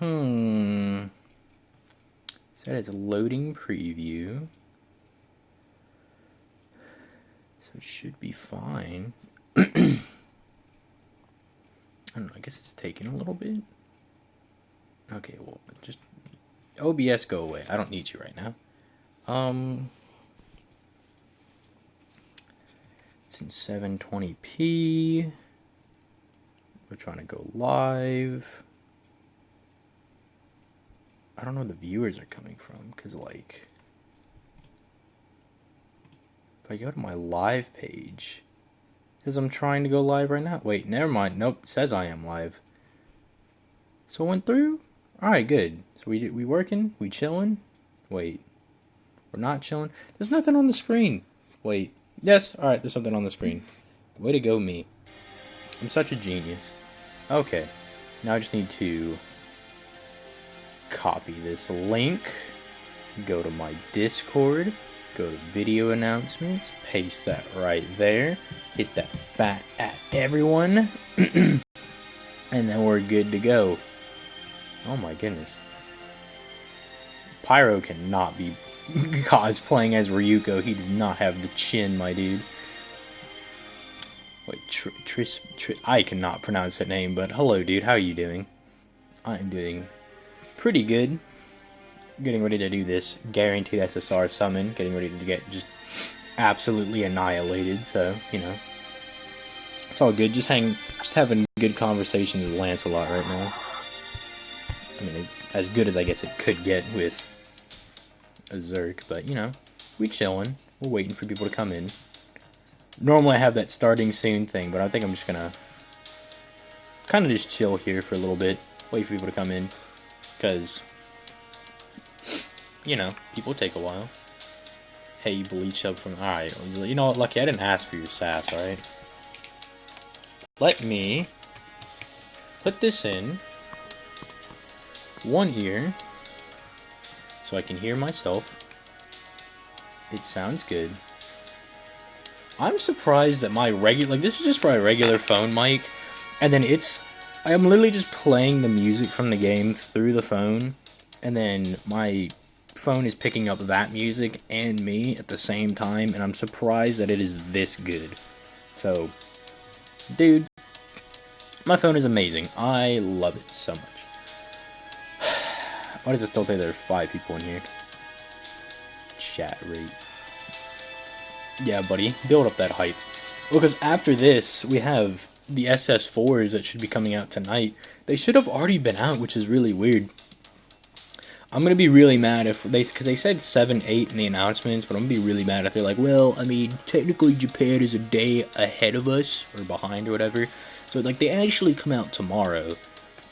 Set as a loading preview. So it should be fine. I don't know, I guess it's taking a little bit. Okay, well, just OBS go away. I don't need you right now. It's in 720p. We're trying to go live. I don't know where the viewers are coming from, because, like, if I go to my live page, it says I'm trying to go live right now. Wait, never mind. Nope, it says I am live. So it went through? Alright, good. So we working? We chilling? Wait. We're not chilling? There's nothing on the screen. Wait. Yes, alright, there's something on the screen. Way to go, me. I'm such a genius. Okay. Now I just need to copy this link, go to my Discord, go to video announcements, paste that right there, hit that fat at everyone, and then we're good to go. Oh my goodness. Pyro cannot be cosplaying as Ryuko. He does not have the chin, my dude. Wait, I cannot pronounce that name, but hello, dude. How are you doing? I'm doing pretty good. Getting ready to do this guaranteed SSR summon. Getting ready to get just absolutely annihilated. So, you know, it's all good. Just having good conversation with Lancelot right now. I mean, it's as good as I guess it could get with a Zerk, but you know, we chilling. We're waiting for people to come in. Normally I have that starting soon thing, but I think I'm just gonna kind of just chill here for a little bit, wait for people to come in, because, you know, people take a while. Hey, bleach up from, alright, you know what, Lucky, I didn't ask for your sass, alright? Let me put this in one ear, so I can hear myself. It sounds good. I'm surprised that my regular, like, this is just my regular phone mic, and then I'm literally just playing the music from the game through the phone, and then my phone is picking up that music and me at the same time, and I'm surprised that it is this good. So, dude, my phone is amazing. I love it so much. Why does it still say there's 5 people in here? Chat rate. Yeah, buddy, build up that hype. Because after this, we have the SS4s that should be coming out tonight. They should have already been out, which is really weird. I'm going to be really mad if because they said 7, 8 in the announcements, but I'm going to be really mad if they're like, well, I mean, technically Japan is a day ahead of us, or behind, or whatever. So, like, they actually come out tomorrow.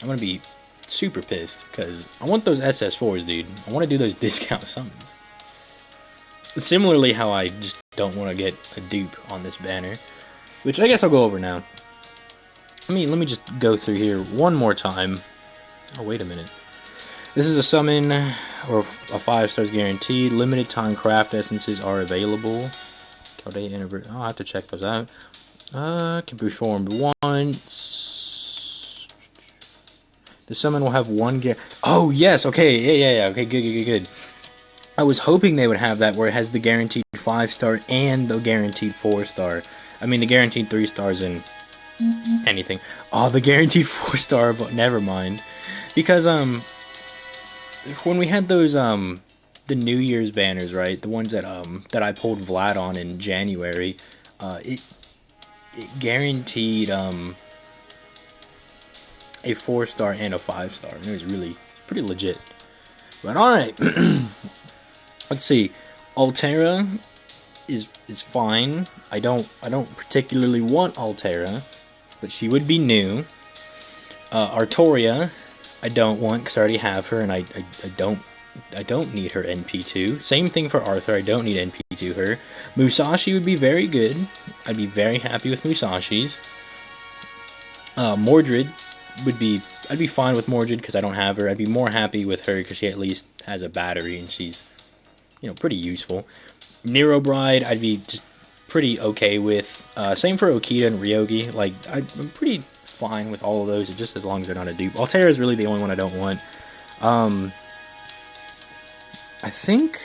I'm going to be super pissed, because I want those SS4s, dude. I want to do those discount summons. Similarly how I just don't want to get a dupe on this banner, which I guess I'll go over now. Let me just go through here one more time. Oh, wait a minute. This is a summon, or a 5 stars guaranteed. Limited time craft essences are available. I'll have to check those out. Can be performed once. The summon will have one Oh, yes, okay, yeah, okay, good. I was hoping they would have that where it has the guaranteed 5-star and the guaranteed 4-star. I mean, the guaranteed 3 stars and anything. Oh, the guaranteed 4-star, but never mind. Because, when we had those, the New Year's banners, right? The ones that I pulled Vlad on in January, it guaranteed, a 4-star and a 5-star. And it was pretty legit. But alright. Let's see. Altera is fine. I don't particularly want Altera, but she would be new. Artoria, I don't want because I already have her, and I don't need her NP2. Same thing for Arthur. I don't need NP2 her. Musashi would be very good. I'd be very happy with Musashi's. Mordred I'd be fine with Mordred because I don't have her. I'd be more happy with her because she at least has a battery and she's, you know, pretty useful. Nero Bride, I'd be just pretty okay with. Same for Okita and Ryogi. Like, I'm pretty fine with all of those, just as long as they're not a dupe. Altair is really the only one I don't want. I think...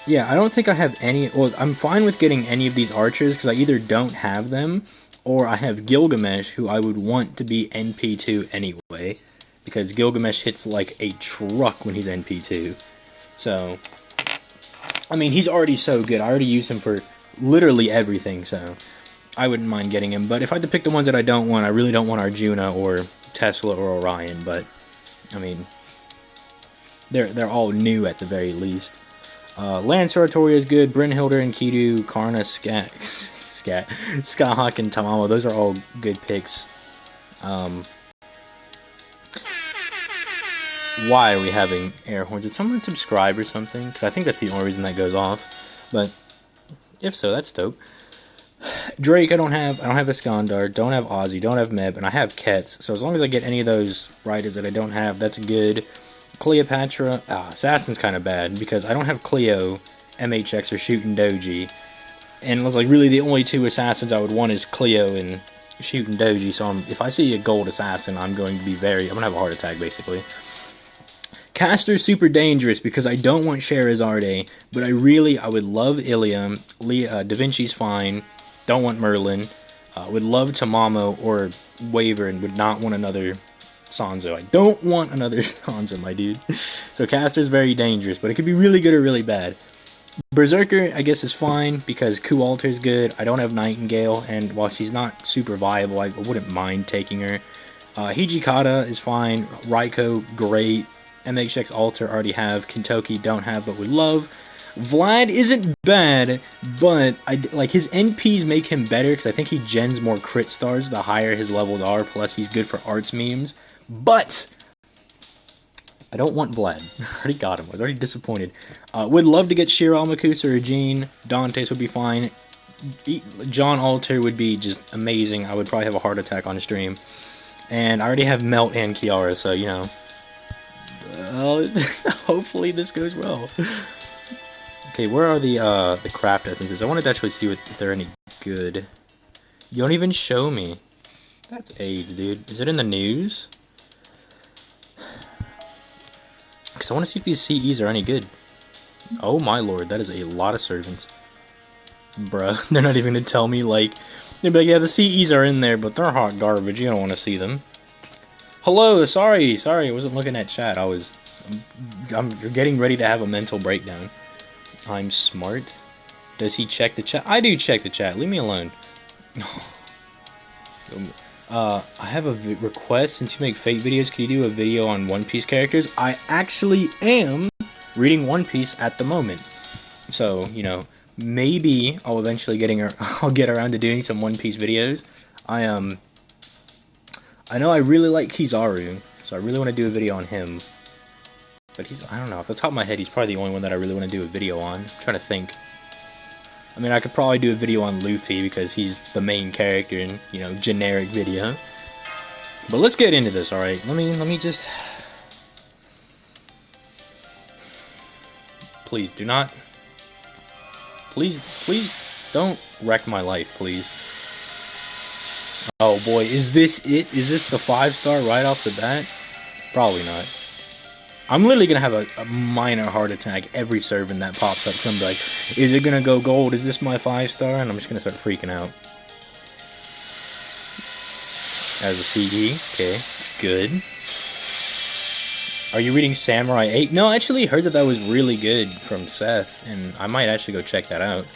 Yeah, I don't think I have any... Well, I'm fine with getting any of these archers, because I either don't have them, or I have Gilgamesh, who I would want to be NP2 anyway, because Gilgamesh hits like a truck when he's NP2. So, I mean, he's already so good. I already use him for literally everything, so I wouldn't mind getting him. But if I had to pick the ones that I don't want, I really don't want Arjuna or Tesla or Orion, but, I mean, they're all new at the very least. Lancer Artoria is good. Brynhilder and Kidu, Karna, Skahawk, and Tamamo. Those are all good picks. Why are we having air horns? Did someone subscribe or something? Because I think that's the only reason that goes off. But if so, that's dope. Drake, I don't have Iskandar, don't have Ozzy, don't have Meb, and I have Kets. So as long as I get any of those riders that I don't have, that's good. Cleopatra, Assassin's kind of bad, because I don't have Cleo, MHX, or Shootin' Doji. And it was like, really the only two Assassins I would want is Cleo and Shootin' Doji. So if I see a gold Assassin, I'm going to have a heart attack, basically. Caster's super dangerous, because I don't want Sherazade, but I would love Ilium. Da Vinci's fine. Don't want Merlin. Would love Tamamo or Waver, and would not want another Sanzo. I don't want another Sanzo, my dude. So Caster's very dangerous, but it could be really good or really bad. Berserker, I guess, is fine, because Ku Alter's good. I don't have Nightingale, and while she's not super viable, I wouldn't mind taking her. Hijikata is fine. Raiko, great. MHX Alter, already have. Kentoki, don't have, but would love. Vlad isn't bad, but his NPs make him better, because I think he gens more crit stars the higher his levels are, plus he's good for arts memes. But I don't want Vlad. I already got him. I was already disappointed. Would love to get Shiro Amakusa or Jean. Dante's would be fine. John Alter would be just amazing. I would probably have a heart attack on stream. And I already have Melt and Kiara, so, you know. Hopefully this goes well. Okay, where are the craft essences? I wanted to actually see if they're any good. You don't even show me. That's AIDS, dude. Is it in the news? Because I want to see if these CEs are any good. Oh my lord, that is a lot of servants. Bruh, they're not even going to tell me, like... They'd be like, yeah, the CEs are in there, but they're hot garbage. You don't want to see them. Hello, sorry, I wasn't looking at chat. I'm getting ready to have a mental breakdown. I'm smart. Does he check the chat? I do check the chat. Leave me alone. I have a request. Since you make Fate videos, can you do a video on One Piece characters? I actually am reading One Piece at the moment. So, you know, maybe I'll eventually I'll get around to doing some One Piece videos. I know I really like Kizaru, so I really want to do a video on him. But I don't know, off the top of my head, he's probably the only one that I really want to do a video on. I'm trying to think. I mean, I could probably do a video on Luffy, because he's the main character in, you know, generic video. But let's get into this, alright? Let me just... Please, do not... Please don't wreck my life, please. Oh boy, is this it? Is this the 5-star right off the bat? Probably not. I'm literally gonna have a minor heart attack every servant that pops up. So I'm like, is it gonna go gold? Is this my 5-star? And I'm just gonna start freaking out. As a CE, okay, it's good. Are you reading Samurai 8? No, I actually heard that was really good from Seth, and I might actually go check that out.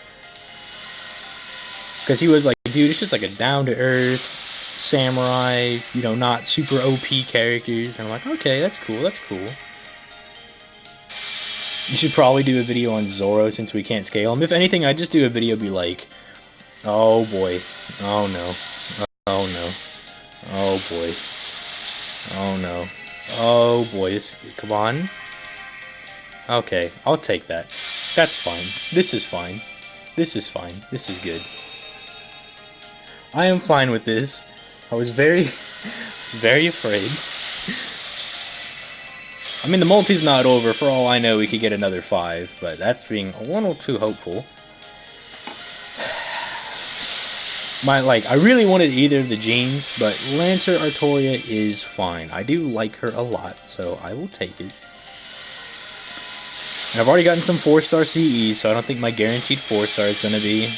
Because he was like, dude, it's just like a down-to-earth samurai, you know, not super OP characters. And I'm like, okay, that's cool, that's cool. You should probably do a video on Zoro since we can't scale him. If anything, I'd just do a video be like, oh boy, oh no, oh no, oh boy, oh no, oh boy, come on. Okay, I'll take that. That's fine. This is fine. This is fine. This is good. I am fine with this. I was very afraid. I mean, the multi's not over. For all I know, we could get another 5, but that's being a little too hopeful. I really wanted either of the Jeans, but Lancer Artoria is fine. I do like her a lot, so I will take it. And I've already gotten some 4-star CE, so I don't think my guaranteed 4-star is going to be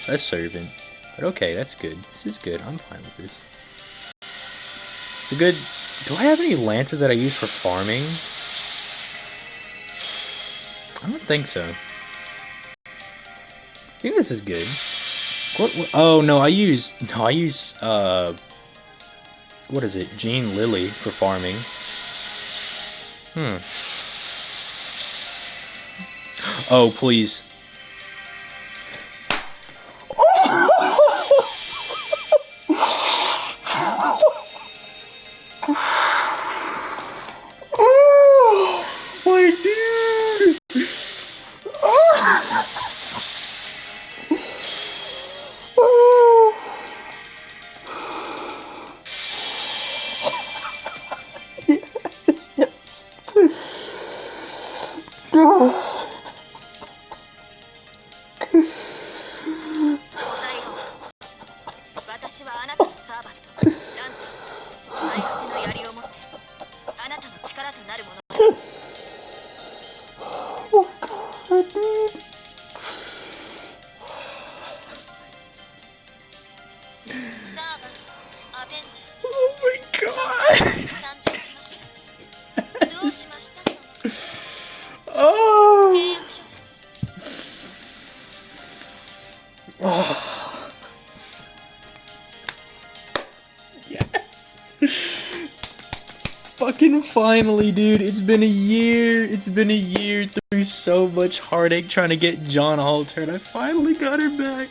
a Servant. But okay, that's good. This is good. I'm fine with this. It's a good... Do I have any Lancers that I use for farming? I don't think so. I think this is good. What, oh, no, I use, what is it? Jean Lily for farming. Oh, please. Oh, my dude. Yes. Oh my god! Oh! Oh! Yes! Fucking finally, dude! It's been a year! It's been a year through so much heartache trying to get John Halter, and I finally got her back!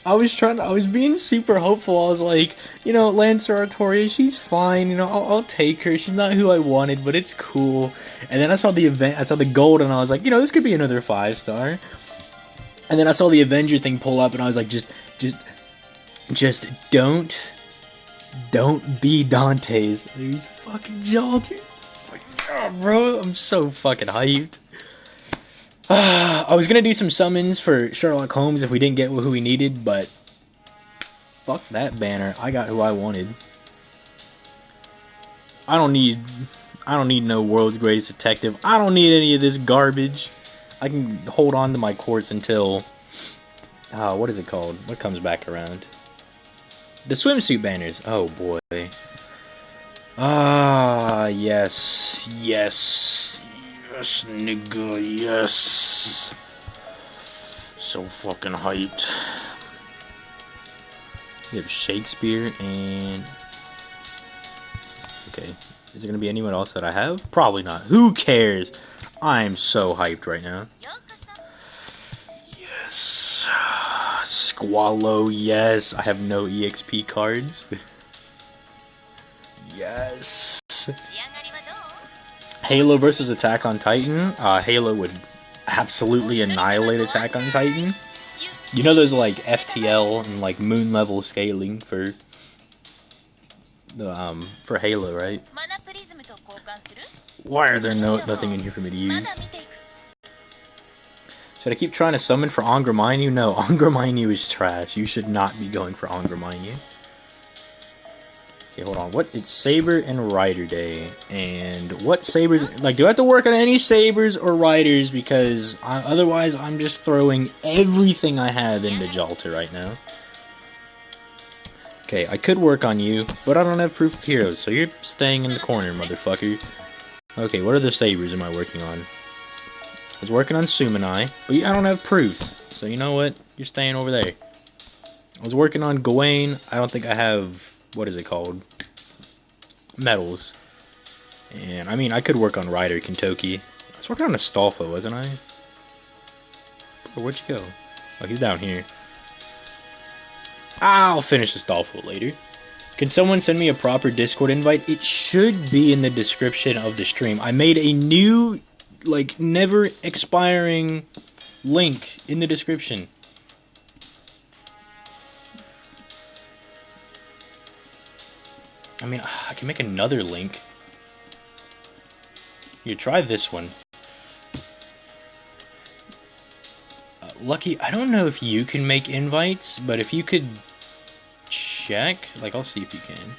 I was being super hopeful. I was like, you know, Lancer Artoria, she's fine, you know, I'll take her. She's not who I wanted, but it's cool. And then I saw the event, I saw the gold, and I was like, you know, this could be another 5-star. And then I saw the Avenger thing pull up, and I was like, just don't be Dante's. He's fucking jaw, dude. Oh, bro, I'm so fucking hyped. I was gonna do some summons for Sherlock Holmes if we didn't get who we needed, but fuck that banner. I got who I wanted. I don't need no World's Greatest Detective. I don't need any of this garbage. I can hold on to my quartz until what is it called? What comes back around? The swimsuit banners. Oh boy. Yes. Yes, nigga, yes. So fucking hyped. We have Shakespeare and... Okay. Is there gonna be anyone else that I have? Probably not. Who cares? I'm so hyped right now. Yes. Squallow, yes. I have no EXP cards. Yes. Halo versus Attack on Titan. Halo would absolutely annihilate Attack on Titan. You know there's like FTL and like moon level scaling for the for Halo, right? Why are there nothing in here for me to use? Should I keep trying to summon for Angraminyu? No, Angraminyu is trash. You should not be going for Angraminyu. Okay, hold on. What? It's Saber and Rider Day. And what Sabers... Like, do I have to work on any Sabers or Riders? Because otherwise, I'm just throwing everything I have into Jalta right now. Okay, I could work on you, but I don't have proof of heroes, so you're staying in the corner, motherfucker. Okay, what other Sabers am I working on? I was working on Sumanai, but I don't have proofs. So you know what? You're staying over there. I was working on Gawain. I don't think I have... What is it called? Medals. And, I mean, I could work on Ryder Kentucky. I was working on Astolfo, wasn't I? Or where'd you go? Oh, he's down here. I'll finish Astolfo later. Can someone send me a proper Discord invite? It should be in the description of the stream. I made a new, like, never expiring link in the description. I mean, I can make another link. You try this one. Lucky, I don't know if you can make invites, but if you could check, like, I'll see if you can.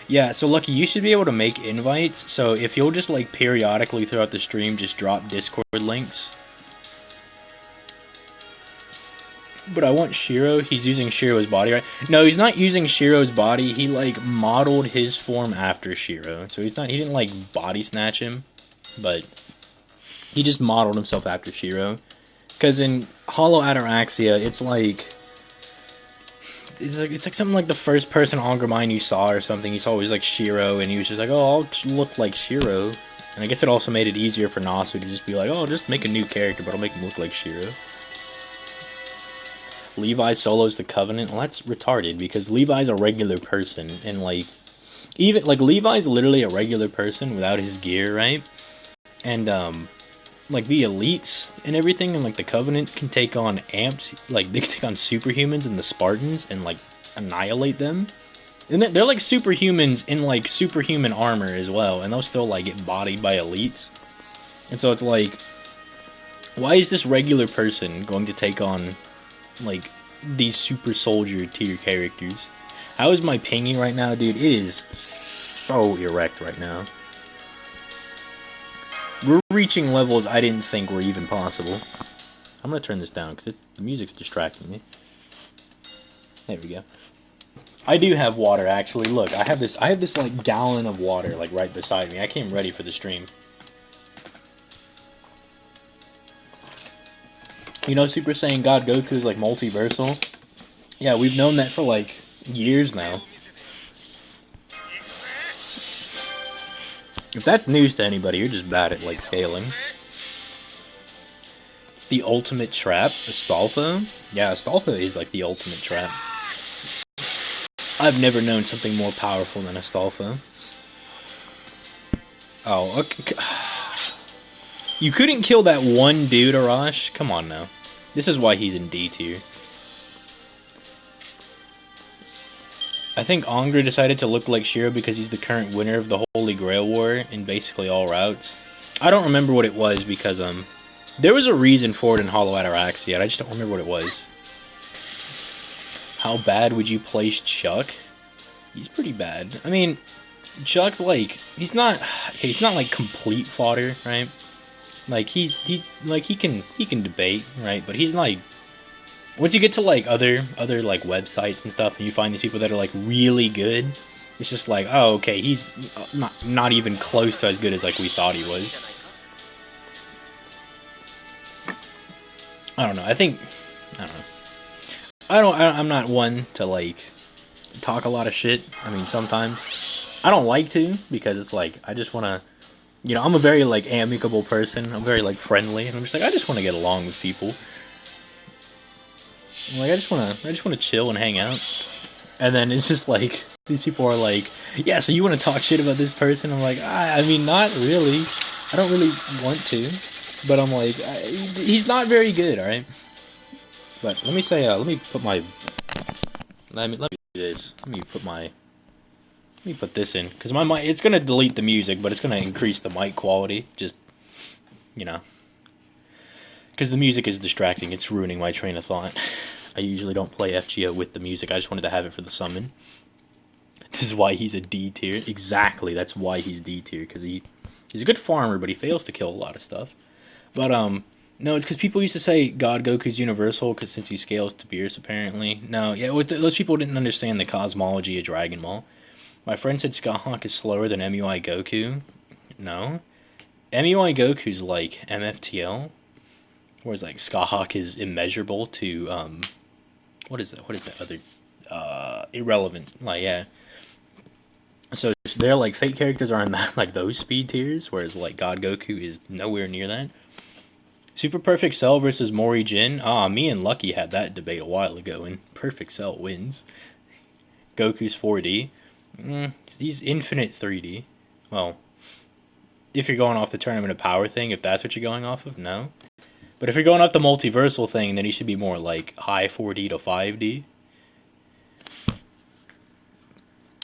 Yeah, so Lucky, you should be able to make invites, so if you'll just, like, periodically throughout the stream just drop Discord links. But I want Shiro. He's using Shiro's body, right? No, he's not using Shiro's body. He, like, modeled his form after Shiro. So he didn't, like, body snatch him. But he just modeled himself after Shiro. Because in Hollow Ataraxia, it's like something like the first person Ongermine you saw or something. He saw always like Shiro, and he was just like, oh, I'll look like Shiro. And I guess it also made it easier for Nasu to just be like, oh, just make a new character, but I'll make him look like Shiro. Levi solos the Covenant. Well, that's retarded, because Levi's a regular person, and like, even like Levi's literally a regular person without his gear, right? And like the elites and everything, and like the Covenant can take on amps, like they can take on superhumans and the Spartans and like annihilate them. And they're like superhumans in like superhuman armor as well, and they'll still like get bodied by elites. And so it's like, why is this regular person going to take on like these super soldier tier characters? How is my pinging right now, dude? It is so erect right now. We're reaching levels I didn't think were even possible. I'm gonna turn this down because the music's distracting me. There we go. I do have water, actually. Look, I have this like gallon of water like right beside me. I came ready for the stream. You know, Super Saiyan God Goku is like multiversal. Yeah, we've known that for like years now. If that's news to anybody, you're just bad at like scaling. It's the ultimate trap, Astolfo. Yeah, Astolfo is like the ultimate trap. I've never known something more powerful than Astolfo. Oh, okay. You couldn't kill that one dude, Arash? Come on now. This is why he's in D tier. I think Ongra decided to look like Shiro because he's the current winner of the Holy Grail War in basically all routes. I don't remember what it was because, there was a reason for it in Hollow Ataraxia. I just don't remember what it was. How bad would you place Chuck? He's pretty bad. I mean, Chuck's like, he's not like complete fodder, right? Like he can debate, right? But he's like, once you get to like other like websites and stuff, and you find these people that are like really good, it's just like, oh, okay, he's not even close to as good as like we thought he was. I don't know. I don't know. I'm not one to like talk a lot of shit. I mean, sometimes I don't like to, because it's like I just want to, you know, I'm a very like amicable person. I'm very like friendly, and I'm just like, I just want to get along with people. I'm like, I just want to chill and hang out. And then it's just like, these people are like, yeah, so you want to talk shit about this person? I'm like, I mean, not really. I don't really want to. But I'm like, he's not very good, alright? But let me say, let me put this in, because my mic, it's going to delete the music, but it's going to increase the mic quality, just, you know. Because the music is distracting, it's ruining my train of thought. I usually don't play FGO with the music, I just wanted to have it for the summon. This is why he's a D tier. Exactly, that's why he's D tier, because he's a good farmer, but he fails to kill a lot of stuff. But, no, it's because people used to say God Goku's universal, because since he scales to Beerus, apparently. No, yeah, those people didn't understand the cosmology of Dragon Ball. My friend said Skyhawk is slower than MUI Goku. No. MUI Goku's like MFTL. Whereas like Skyhawk is immeasurable to what is that other irrelevant. Like, yeah. So they're like fake characters are in that, like those speed tiers, whereas like God Goku is nowhere near that. Super Perfect Cell versus Mori Jin. Me and Lucky had that debate a while ago, and Perfect Cell wins. Goku's 4D. He's infinite 3D. Well, if you're going off the Tournament of Power thing, if that's what you're going off of, no. But if you're going off the multiversal thing, then he should be more like high 4D to 5D.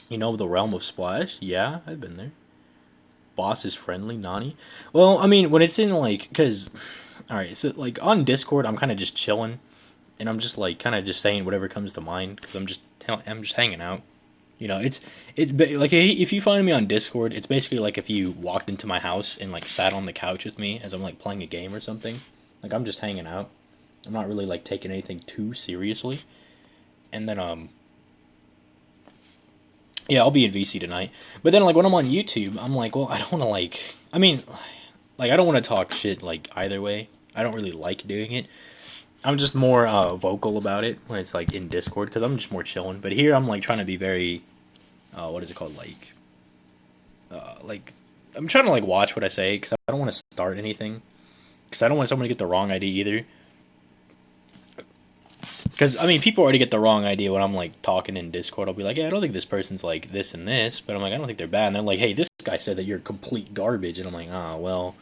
You know the Realm of Splash? Yeah, I've been there. Boss is friendly, Nani. Well, I mean, when it's in like, because Alright, so, like, on Discord, I'm kind of just chilling, and I'm just, like, kind of just saying whatever comes to mind, because I'm just hanging out. You know, like, if you find me on Discord, it's basically like if you walked into my house and, like, sat on the couch with me as I'm, like, playing a game or something. Like, I'm just hanging out. I'm not really, like, taking anything too seriously. And then, yeah, I'll be in VC tonight. But then, like, when I'm on YouTube, I'm like, well, I don't want to, like, I mean, like, I don't want to talk shit, like, either way. I don't really like doing it. I'm just more vocal about it when it's, like, in Discord, because I'm just more chilling. But here, I'm, like, trying to be very, what is it called, like, I'm trying to, like, watch what I say, because I don't want to start anything. Because I don't want someone to get the wrong idea either. Because, I mean, people already get the wrong idea when I'm, like, talking in Discord. I'll be like, yeah, I don't think this person's, like, this and this. But I'm like, I don't think they're bad. And they're like, hey, this guy said that you're complete garbage. And I'm like, ah, well,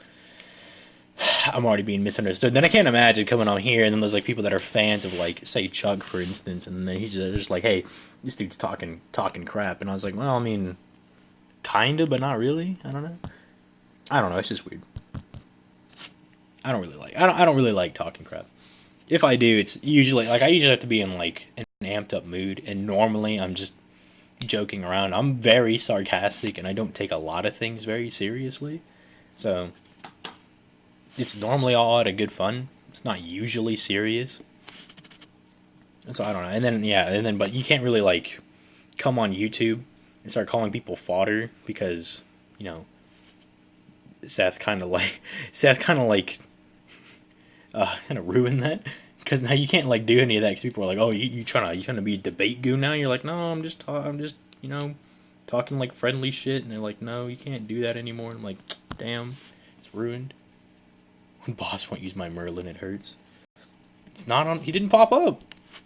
I'm already being misunderstood. Then I can't imagine coming on here, and then there's, like, people that are fans of, like, say, Chuck, for instance. And then he's just like, hey, this dude's talking crap. And I was like, well, I mean, kind of, but not really. I don't know. I don't know. It's just weird. I don't really like talking crap. If I do, it's usually, like, I usually have to be in, like, an amped up mood, and normally I'm just joking around. I'm very sarcastic, and I don't take a lot of things very seriously. So, it's normally all out of good fun. It's not usually serious. So, I don't know. And then, yeah, but you can't really, like, come on YouTube and start calling people fodder, because, you know, Seth kind of, like, kind of ruin that, because now you can't, like, do any of that, because people are like, oh, you trying to be a debate goon now? You're like, no, I'm just you know, talking, like, friendly shit. And they're like, no, you can't do that anymore. And I'm like, damn, it's ruined. When boss won't use my Merlin, it hurts. It's not on, he didn't pop up.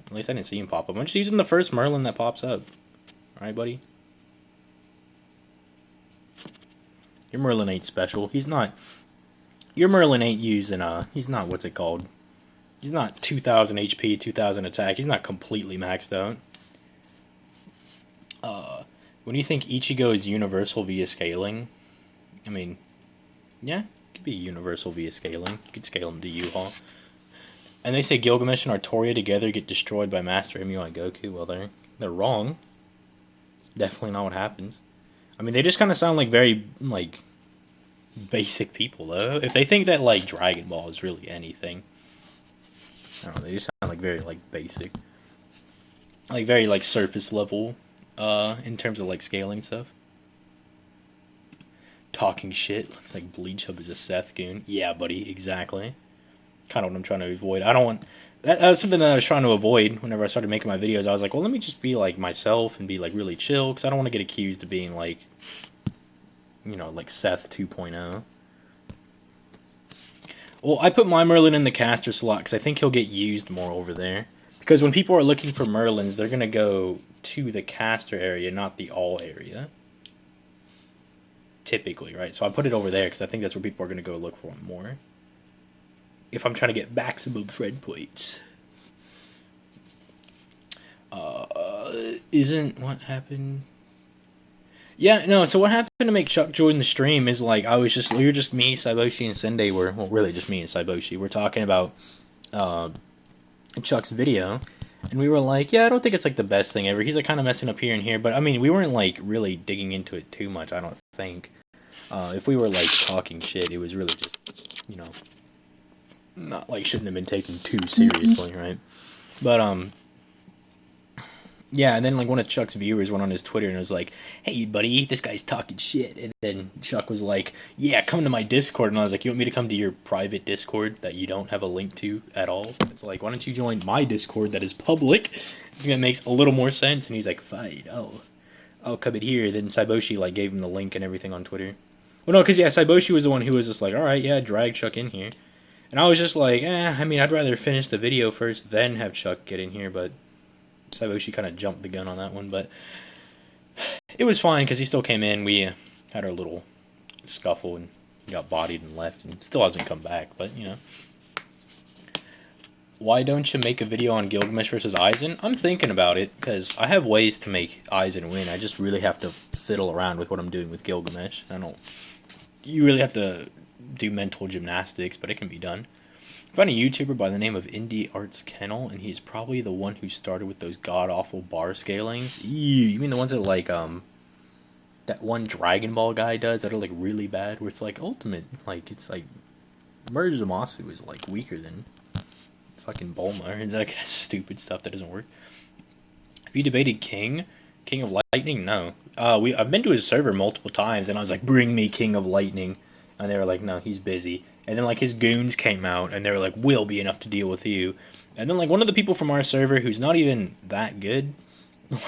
At least I didn't see him pop up. I'm just using the first Merlin that pops up. Alright, buddy? Your Merlin ain't special. He's not, your Merlin ain't using, he's not, what's it called? He's not 2,000 HP, 2,000 attack. He's not completely maxed out. When you think Ichigo is universal via scaling, I mean, yeah, it could be universal via scaling. You could scale him to U-Haul. And they say Gilgamesh and Artoria together get destroyed by Master Emu and Goku. Well, they're wrong. It's definitely not what happens. I mean, they just kind of sound like very, like, basic people, though. If they think that, like, Dragon Ball is really anything, I don't know, they just sound like very, like, basic. Like, very, like, surface level, in terms of, like, scaling stuff. Talking shit. Looks like Bleach Hub is a Seth goon. Yeah, buddy, exactly. Kind of what I'm trying to avoid. I don't want... That was something that I was trying to avoid whenever I started making my videos. I was like, well, let me just be, like, myself and be, like, really chill, because I don't want to get accused of being, like, you know, like Seth 2.0. Well, I put my Merlin in the caster slot because I think he'll get used more over there. Because when people are looking for Merlins, they're going to go to the caster area, not the all area. Typically, right? So I put it over there because I think that's where people are going to go look for him more. If I'm trying to get maximum friend points. Isn't what happened... Yeah, no, so what happened to make Chuck join the stream is, like, we were just me, Saiboshi, and Sende were, well, really just me and Saiboshi, we're talking about, Chuck's video, and we were like, yeah, I don't think it's, like, the best thing ever. He's, like, kind of messing up here and here, but, I mean, we weren't, like, really digging into it too much, I don't think. If we were, like, talking shit, it was really just, you know, not, like, shouldn't have been taken too seriously, right? But, yeah, and then, like, one of Chuck's viewers went on his Twitter and was like, hey, buddy, this guy's talking shit. And then Chuck was like, yeah, come to my Discord. And I was like, you want me to come to your private Discord that you don't have a link to at all? It's like, why don't you join my Discord that is public? I think that makes a little more sense. And he's like, fine, I'll come in here. Then Saiboshi, like, gave him the link and everything on Twitter. Well, no, because, yeah, Saiboshi was the one who was just like, all right, yeah, drag Chuck in here. And I was just like, I mean, I'd rather finish the video first, then have Chuck get in here, but... Saiboshi kind of jumped the gun on that one, but it was fine because he still came in. We had our little scuffle and he got bodied and left and still hasn't come back, but you know. Why don't you make a video on Gilgamesh versus Aizen? I'm thinking about it because I have ways to make Aizen win. I just really have to fiddle around with what I'm doing with Gilgamesh. You really have to do mental gymnastics, but it can be done. Found a YouTuber by the name of Indie Arts Kennel, and he's probably the one who started with those god awful bar scalings. Ew, you mean the ones that like that one Dragon Ball guy does that are like really bad, where it's like ultimate, like it's like Merge Zamasu is like weaker than fucking Bulma, and that kind of stupid stuff that doesn't work. Have you debated King of Lightning? No. I've been to his server multiple times, and I was like, bring me King of Lightning, and they were like, no, he's busy. And then like his goons came out, and they were like, we'll be enough to deal with you. And then like one of the people from our server, who's not even that good,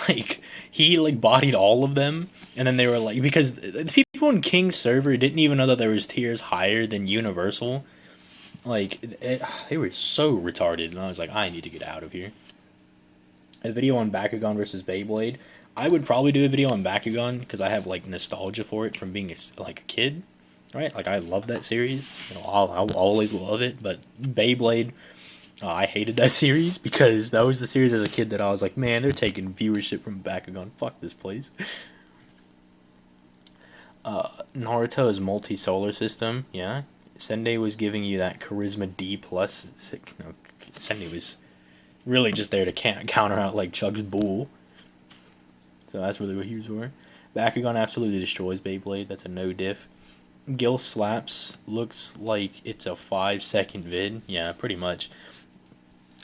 like he like bodied all of them, and then they were like, because the people in King's server didn't even know that there was tiers higher than Universal. Like they were so retarded, and I was like, I need to get out of here. A video on Bakugan versus Beyblade. I would probably do a video on Bakugan because I have like nostalgia for it from being like a kid, right? Like I love that series. You know, I'll always love it. But Beyblade, I hated that series because that was the series as a kid that I was like, man, they're taking viewership from Bakugan. Fuck this place. Naruto is multi-solar system. Yeah, Sendai was giving you that charisma D plus. No, Sendai was really just there to counter out like Chug's bull. So that's really what he was for. Bakugan absolutely destroys Beyblade. That's a no diff. Gil slaps looks like it's a 5-second vid. Yeah, pretty much.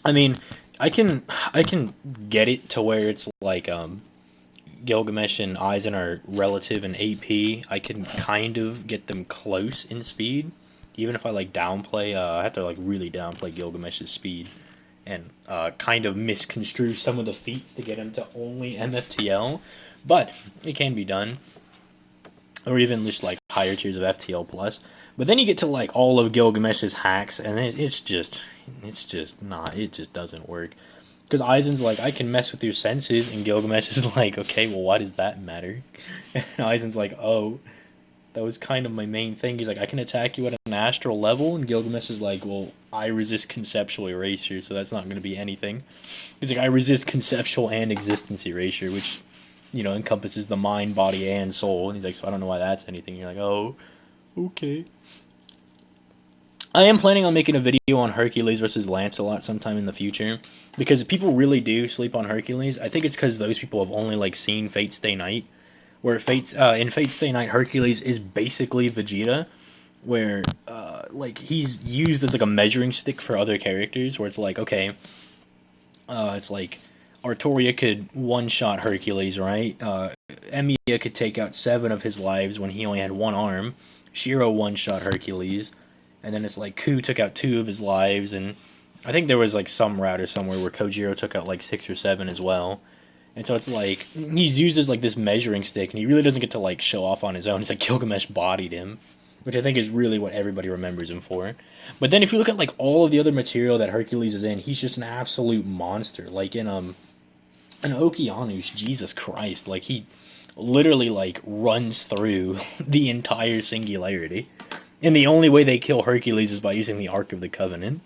I mean, I can get it to where it's like Gilgamesh and Aizen are relative in AP. I can kind of get them close in speed. Even if I like downplay, I have to like really downplay Gilgamesh's speed and kind of misconstrue some of the feats to get him to only MFTL, but it can be done. Or even just like higher tiers of FTL plus. But then you get to like all of Gilgamesh's hacks, and it just doesn't work. Because Aizen's like, I can mess with your senses, and Gilgamesh is like, okay, well, why does that matter? And Aizen's like, oh, that was kind of my main thing. He's like, I can attack you at an astral level, and Gilgamesh is like, well, I resist conceptual erasure, so that's not going to be anything. He's like, I resist conceptual and existence erasure, which, you know, encompasses the mind, body, and soul. And he's like, so I don't know why that's anything. You're like, oh, okay. I am planning on making a video on Hercules versus Lancelot sometime in the future, because if people really do sleep on Hercules, I think it's because those people have only like seen Fate Stay Night, where in Fate Stay Night, Hercules is basically Vegeta, where like he's used as like a measuring stick for other characters, where it's like, okay, it's like Artoria could one-shot Hercules, right? Emiya could take out 7 of his lives when he only had 1 arm. Shiro one-shot Hercules. And then it's like Ku took out 2 of his lives, and I think there was like some route or somewhere where Kojiro took out like 6 or 7 as well. And so it's like he's used as like this measuring stick, and he really doesn't get to like show off on his own. It's like Gilgamesh bodied him, which I think is really what everybody remembers him for. But then if you look at like all of the other material that Hercules is in, he's just an absolute monster. Like in Okeanos, Jesus Christ, like he literally like runs through the entire singularity. And the only way they kill Hercules is by using the Ark of the Covenant.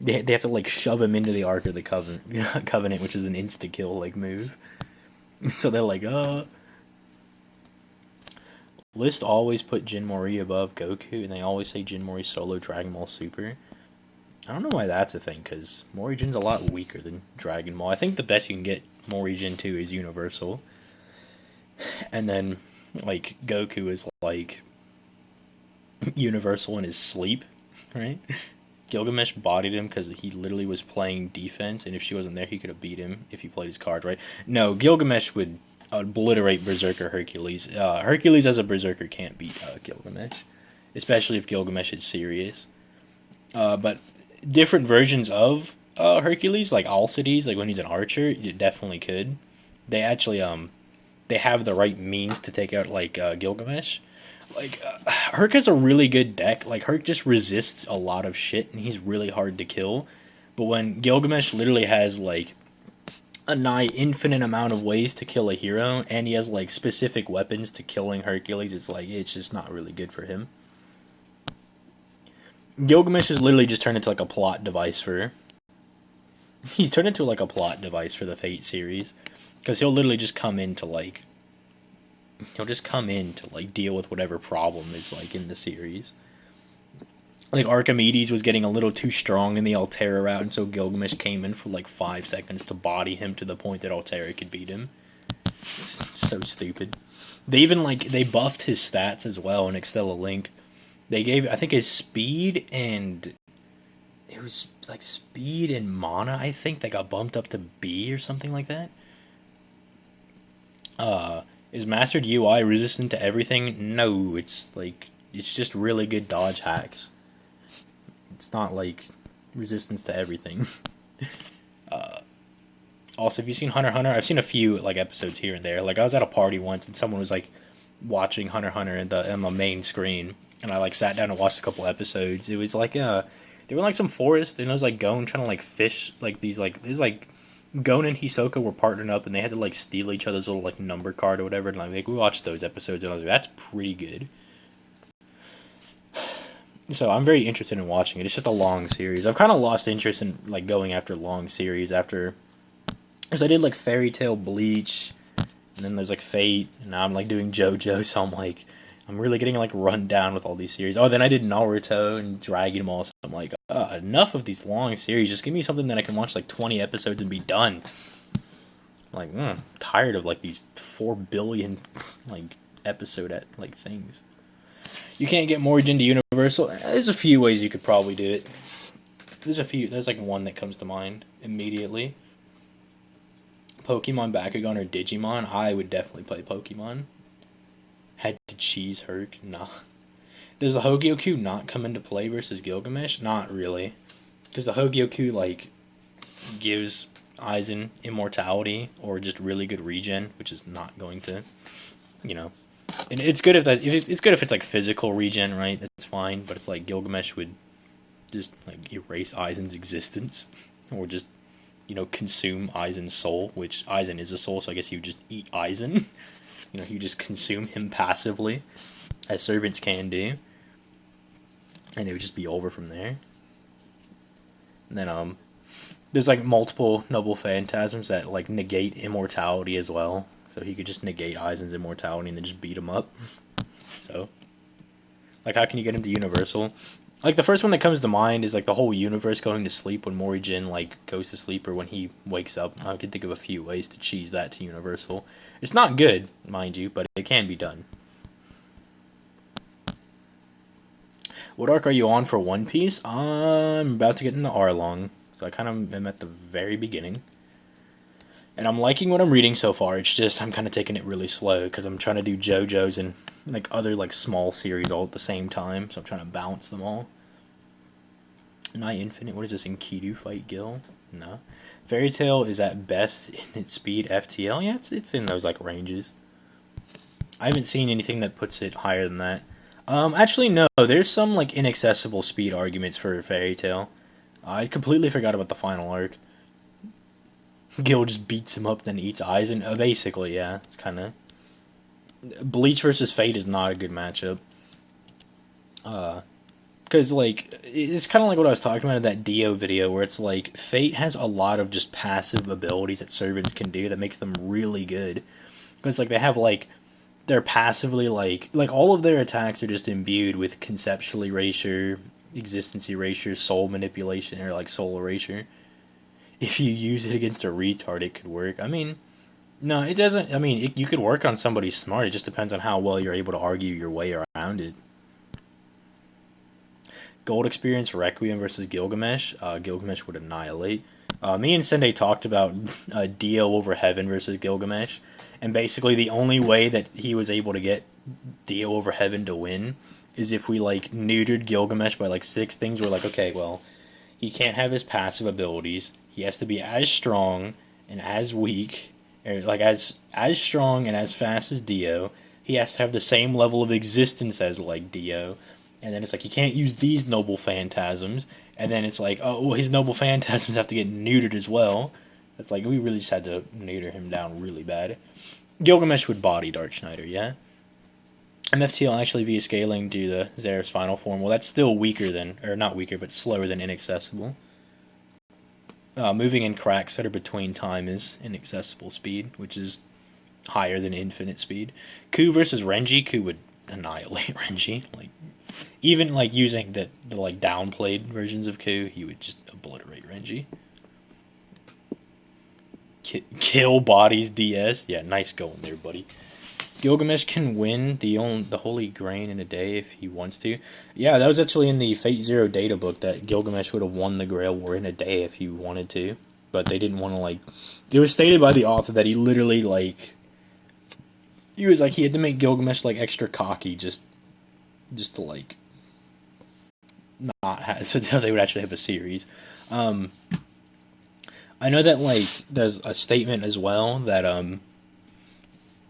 They have to like shove him into the Ark of the Covenant, which is an insta-kill like move. So they're like, List always put Jin Mori above Goku, and they always say Jin Mori solo Dragon Ball Super. I don't know why that's a thing, because Mori Jin's a lot weaker than Dragon Ball. I think the best you can get Mori Jin to is Universal. And then, like, Goku is like Universal in his sleep, right? Gilgamesh bodied him because he literally was playing defense, and if she wasn't there, he could have beat him if he played his card right. No, Gilgamesh would obliterate Berserker Hercules. Hercules as a Berserker can't beat Gilgamesh, especially if Gilgamesh is serious. But different versions of Hercules, like Alcides, like when he's an archer, it definitely could. They actually they have the right means to take out like Gilgamesh. Like, Herc has a really good deck. Like, Herc just resists a lot of shit, and he's really hard to kill. But when Gilgamesh literally has, like, a nigh infinite amount of ways to kill a hero, and he has, like, specific weapons to killing Hercules, it's like, it's just not really good for him. Gilgamesh is literally just turned into, like, a plot device for... He's turned into, like, a plot device for the Fate series. Because he'll literally just come in to, like... He'll just come in to, like, deal with whatever problem is, like, in the series. Like Archimedes was getting a little too strong in the Altera route, and so Gilgamesh came in for like 5 seconds to body him to the point that Altera could beat him. It's so stupid. They even they buffed his stats as well in Extella Link. They gave, I think, his speed and it was like speed and mana, I think, that got bumped up to B or something like that. Is mastered UI resistant to everything? No, it's just really good dodge hacks. It's not like resistance to everything. Also, have you seen Hunter x Hunter? I've seen a few episodes here and there. Like I was at a party once and someone was watching Hunter x Hunter on the main screen, and I sat down and watched a couple episodes. It was they were in some forest, and it was Gon trying to fish these Gon and Hisoka were partnering up, and they had to steal each other's little number card or whatever. And we watched those episodes, and I was like, that's pretty good. So I'm very interested in watching it. It's just a long series. I've kind of lost interest in going after long series because I did Fairy Tail, Bleach, and then there's Fate, and now I'm doing JoJo. So I'm really getting run down with all these series. Oh, then I did Naruto and Dragon Ball. So I'm enough of these long series. Just give me something that I can watch 20 episodes and be done. I'm tired of these 4 billion episode things. You can't get mortgaged into Universal. There's a few ways you could probably do it. There's a few. There's one that comes to mind immediately. Pokemon Bakugan or Digimon. I would definitely play Pokemon. Had to cheese Herc? Nah. Does the Hogyoku not come into play versus Gilgamesh? Not really. Because the Hogyoku, gives Aizen immortality or just really good regen, which is not going to, And it's good if it's physical regen, right? That's fine, but it's Gilgamesh would just erase Aizen's existence, or just consume Aizen's soul, which Aizen is a soul, so I guess you just eat Aizen. You just consume him passively, as servants can do, and it would just be over from there. And then there's multiple noble phantasms that negate immortality as well. So he could just negate Aizen's immortality and then just beat him up. So, how can you get him to Universal? The first one that comes to mind is the whole universe going to sleep when Morihjin goes to sleep or when he wakes up. I can think of a few ways to cheese that to Universal. It's not good, mind you, but it can be done. What arc are you on for One Piece? I'm about to get into Arlong, so I kind of am at the very beginning. And I'm liking what I'm reading so far. It's just I'm kind of taking it really slow because I'm trying to do JoJo's and other small series all at the same time. So I'm trying to balance them all. Night Infinite. What is this? Enkidu fight Gil? No. Fairy Tail is at best in its speed FTL. Yeah, it's in those ranges. I haven't seen anything that puts it higher than that. Actually no. There's some inaccessible speed arguments for Fairy Tail. I completely forgot about the final arc. Gil just beats him up, then eats Aizen. Basically, yeah. It's kind of... Bleach versus Fate is not a good matchup. Because, it's kind of what I was talking about in that Dio video, where it's Fate has a lot of just passive abilities that servants can do that makes them really good. It's they have, they're passively, all of their attacks are just imbued with conceptual erasure, existence erasure, soul manipulation, or, soul erasure. If you use it against a retard, it could work. I mean, no, it doesn't. I mean, you could work on somebody smart. It just depends on how well you're able to argue your way around it. Gold Experience Requiem versus Gilgamesh. Gilgamesh would annihilate. Me and Sende talked about Dio over Heaven versus Gilgamesh. And basically the only way that he was able to get Dio over Heaven to win is if we, neutered Gilgamesh by, 6 things. We're okay, well, he can't have his passive abilities. He has to be as strong and as weak, or as strong and as fast as Dio. He has to have the same level of existence as Dio. And then it's he can't use these noble phantasms. And then it's oh, well, his noble phantasms have to get neutered as well. It's we really just had to neuter him down really bad. Gilgamesh would body Dark Schneider, yeah? MFTL actually via scaling do the Zeref's final form. Well, that's still weaker than, or not weaker, but slower than Inaccessible. Moving in cracks that are between time is inaccessible speed, which is higher than infinite speed. Ku versus Renji. Ku would annihilate Renji. Even like using the like downplayed versions of Ku, he would just obliterate Renji. Kill bodies DS. Yeah, nice going there, buddy. Gilgamesh can win the Holy Grain in a day if he wants to. Yeah, that was actually in the Fate Zero data book that Gilgamesh would have won the Grail War in a day if he wanted to, but they didn't want to like. It was stated by the author that he literally like. He was like he had to make Gilgamesh like extra cocky just to like not have so they would actually have a series. I know that like there's a statement as well that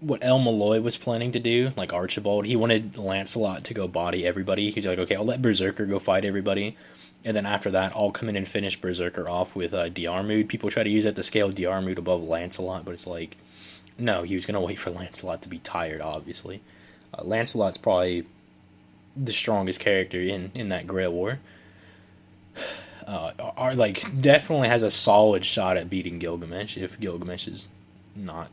what El Malloy was planning to do, like Archibald, he wanted Lancelot to go body everybody. He's like, okay, I'll let Berserker go fight everybody, and then after that, I'll come in and finish Berserker off with Diarmuid. People try to use that to scale Diarmuid above Lancelot, but it's like, no, he was gonna wait for Lancelot to be tired. Obviously, Lancelot's probably the strongest character in that Grail War. Are like definitely has a solid shot at beating Gilgamesh if Gilgamesh is not,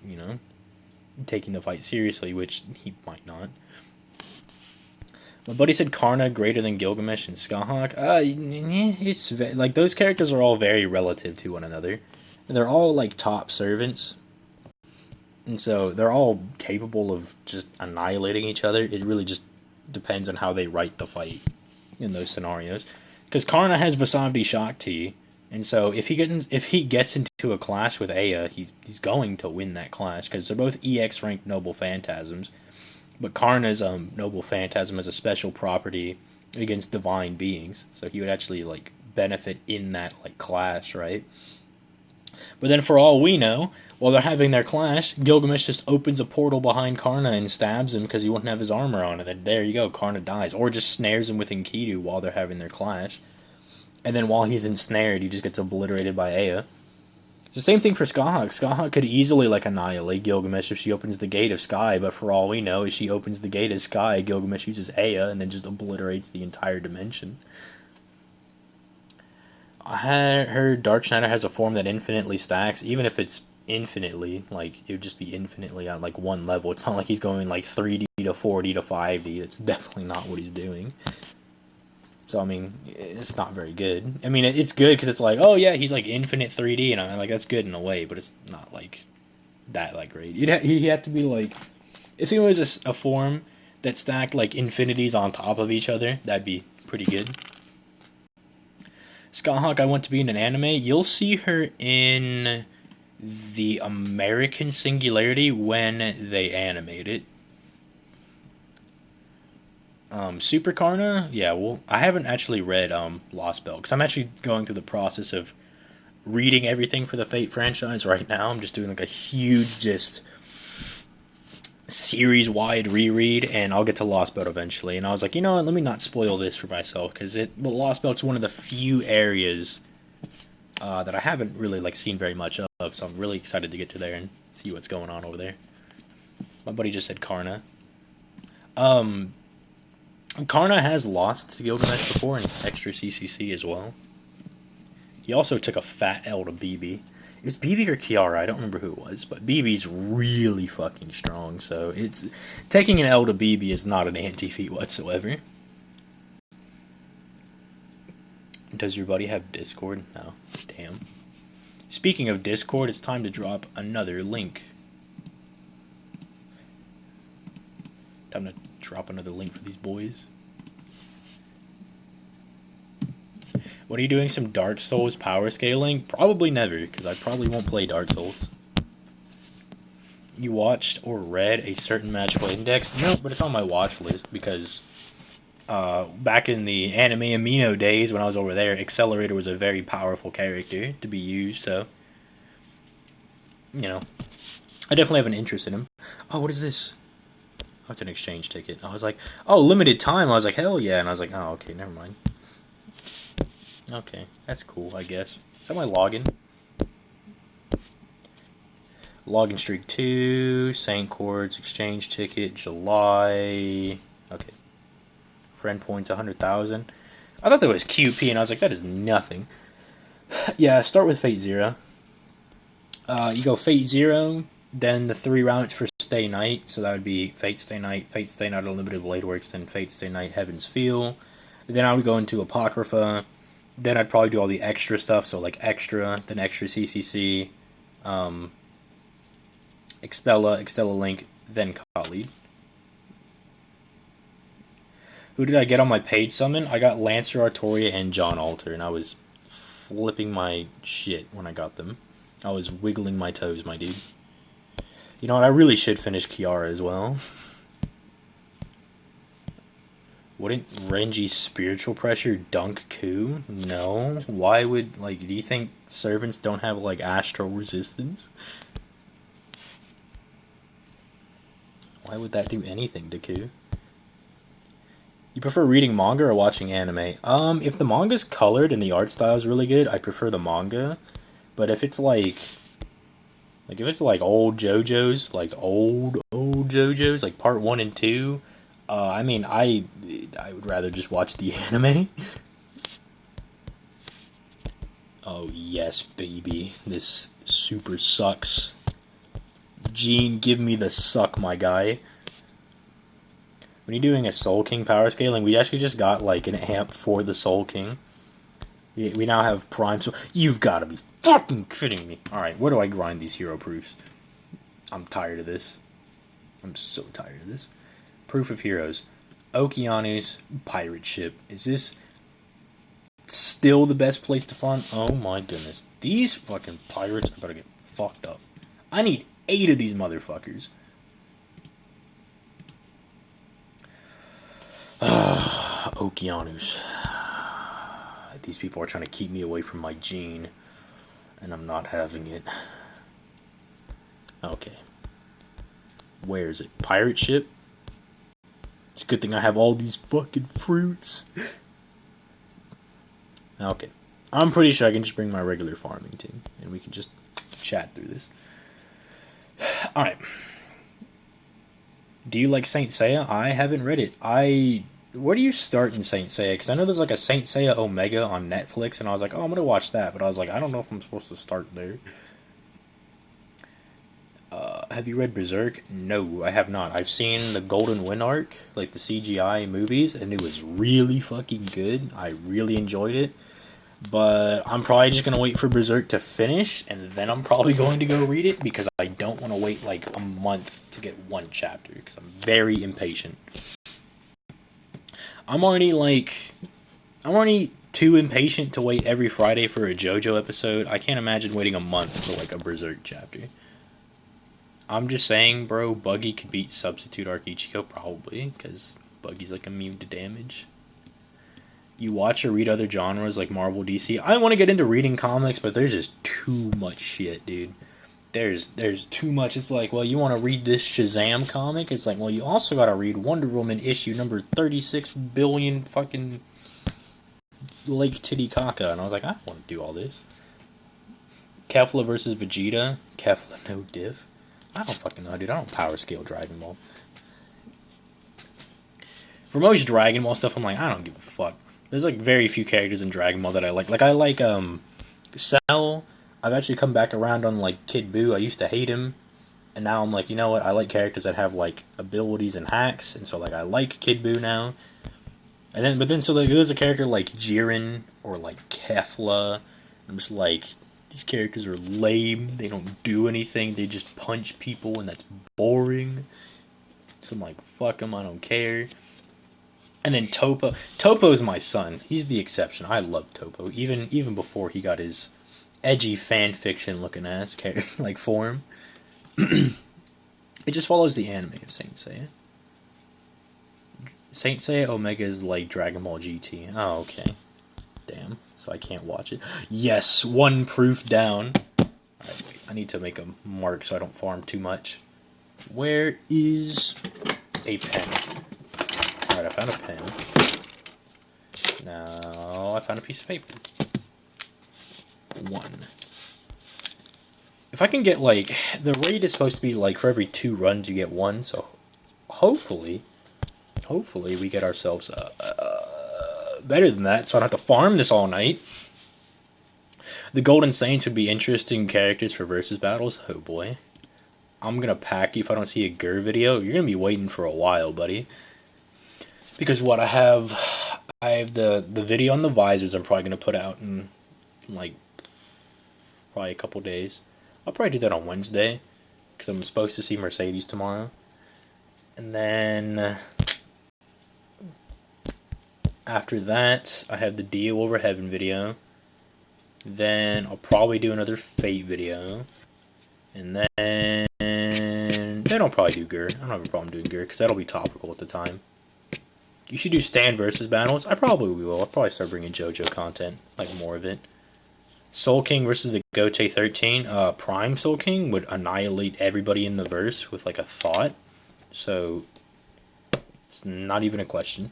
taking the fight seriously, which he might not. My buddy said Karna greater than Gilgamesh and Skahawk. It's like those characters are all very relative to one another. They're all like top servants, and so they're all capable of just annihilating each other. It really just depends on how they write the fight in those scenarios. Because Karna has Vasavdi Shakti, and so if he gets into a clash with Aya, he's going to win that clash because they're both EX ranked noble phantasms. But Karna's noble phantasm has a special property against divine beings, so he would actually like benefit in that like clash, right? But then for all we know, while they're having their clash, Gilgamesh just opens a portal behind Karna and stabs him because he wouldn't have his armor on, and then there you go, Karna dies. Or just snares him with Enkidu while they're having their clash. And then while he's ensnared, he just gets obliterated by Aya. It's the same thing for Skahawk. Skahawk could easily like annihilate Gilgamesh if she opens the gate of Sky, but for all we know, if she opens the gate of Sky, Gilgamesh uses Aya and then just obliterates the entire dimension. I heard Darkshiner has a form that infinitely stacks, even if it's infinitely, like, it would just be infinitely on, like, one level. It's not like he's going, like, 3D to 4D to 5D. That's definitely not what he's doing. So, I mean, it's not very good. I mean, it's good because it's like, oh, yeah, he's, like, infinite 3D, and I'm like, that's good in a way, but it's not, like, that, like, great. He'd have to be, like, if he was a form that stacked, like, infinities on top of each other, that'd be pretty good. Skahawk, I want to be in an anime. You'll see her in the American Singularity when they animate it. Super Karna, yeah, well, I haven't actually read Lost Belt, because I'm actually going through the process of reading everything for the Fate franchise right now. I'm just doing like a huge just series-wide reread, and I'll get to Lost Belt eventually. And I was like, you know what, let me not spoil this for myself, because Lost Belt's one of the few areas that I haven't really like seen very much of, so I'm really excited to get to there and see what's going on over there. My buddy just said Karna. Karna has lost to Gilgamesh before in extra CCC as well. He also took a fat L to BB. It was BB or Kiara, I don't remember who it was, but BB's really fucking strong, so it's taking an L to BB is not an anti-feat whatsoever. Does your buddy have Discord? No. Damn. Speaking of Discord, it's time to drop another link. Time to drop another link for these boys. What are you doing? Some Dark Souls power scaling? Probably never, because I probably won't play Dark Souls. You watched or read a certain magical index? No, but it's on my watch list because back in the anime Amino days when I was over there, Accelerator was a very powerful character to be used, so you know, I definitely have an interest in him. Oh, what is this? Oh, it's an exchange ticket. I was like, oh, limited time. I was like, hell yeah. And I was like, oh, okay, never mind. Okay, that's cool, I guess. Is that my login? Login streak 2, Saint Chords, exchange ticket, July. Okay. Friend points 100,000. I thought that was QP, and I was like, that is nothing. Yeah, start with Fate 0. You go Fate 0, Then the 3 routes for Stay Night, so that would be Fate Stay Night, Unlimited Blade Works, then Fate Stay Night, Heaven's Feel. Then I would go into Apocrypha. Then I'd probably do all the extra stuff, so like Extra, then Extra CCC, Extella Link, then Khalid. Who did I get on my paid summon? I got Lancer Artoria and John Alter, and I was flipping my shit when I got them. I was wiggling my toes, my dude. You know what? I really should finish Kiara as well. Wouldn't Renji's spiritual pressure dunk Ku? No. Why would, like, do you think servants don't have, like, astral resistance? Why would that do anything to Ku? You prefer reading manga or watching anime? If the manga's colored and the art style is really good, I prefer the manga. But if it's like if it's like old JoJo's, like old JoJo's, like part 1 and 2, I mean, I would rather just watch the anime. Oh yes, baby, this super sucks. Gene, give me the suck, my guy. When you're doing a Soul King power scaling, we actually just got like an amp for the Soul King. We now have Prime Soul. You've got to be fucking kidding me. Alright, where do I grind these hero proofs? I'm tired of this. I'm so tired of this. Proof of heroes. Okeanu's pirate ship. Is this still the best place to farm? Oh my goodness. These fucking pirates are about to get fucked up. I need 8 of these motherfuckers. Okeanu's. These people are trying to keep me away from my gene, and I'm not having it. Okay. Where is it? Pirate ship? It's a good thing I have all these fucking fruits. Okay. I'm pretty sure I can just bring my regular farming team, and we can just chat through this. Alright. Do you like Saint Seiya? I haven't read it. Where do you start in Saint Seiya? Because I know there's like a Saint Seiya Omega on Netflix, and I was like, oh, I'm going to watch that. But I was like, I don't know if I'm supposed to start there. Have you read Berserk? No, I have not. I've seen the Golden Wind arc, like the CGI movies, and it was really fucking good. I really enjoyed it. But I'm probably just going to wait for Berserk to finish, and then I'm probably going to go read it, because I don't want to wait like a month to get one chapter, because I'm very impatient. I'm already too impatient to wait every Friday for a JoJo episode. I can't imagine waiting a month for like a Berserk chapter. I'm just saying, bro, Buggy could beat Substitute Arc Ichigo, probably, because Buggy's like immune to damage. You watch or read other genres like Marvel, DC. I want to get into reading comics, but there's just too much shit, dude. There's too much. It's like, well, you want to read this Shazam comic? It's like, well, you also got to read Wonder Woman issue number 36 billion fucking Lake Titicaca. And I was like, I don't want to do all this. Kefla versus Vegeta. Kefla, no diff. I don't fucking know, dude. I don't power scale Dragon Ball. For most Dragon Ball stuff, I'm like, I don't give a fuck. There's like very few characters in Dragon Ball that I like. Like, I like Cell. I've actually come back around on like Kid Buu. I used to hate him, and now I'm like, you know what? I like characters that have like abilities and hacks, and so like I like Kid Buu now. But then so like there's a character like Jiren or like Kefla. I'm just like, these characters are lame. They don't do anything. They just punch people, and that's boring. So I'm like, fuck them. I don't care. And then Topo. Topo's my son. He's the exception. I love Topo, even before he got his edgy fan fiction looking ass like form. It just follows the anime of Saint Seiya. Saint Seiya Omega is like Dragon Ball GT. Oh, okay. Damn. So I can't watch it. Yes, 1 proof down. Alright, wait. I need to make a mark so I don't farm too much. Where is a pen? Alright, I found a pen. Now I found a piece of paper. 1. If I can get like, the rate is supposed to be like for every 2 runs you get 1, so hopefully we get ourselves better than that, so I don't have to farm this all night. The Golden Saints would be interesting characters for versus battles. Oh boy. I'm gonna pack you if I don't see a Gur video. You're gonna be waiting for a while, buddy. Because what I have the video on the visors. I'm probably gonna put out in like probably a couple days. I'll probably do that on Wednesday because I'm supposed to see Mercedes tomorrow. And then after that, I have the Deal Over Heaven video. Then I'll probably do another Fate video. And then I'll probably do Gur. I don't have a problem doing Gur because that'll be topical at the time. You should do stand versus battles. I probably will. I'll probably start bringing JoJo content, like more of it. Soul King versus the Gote 13. Prime Soul King would annihilate everybody in the verse with like a thought. So it's not even a question.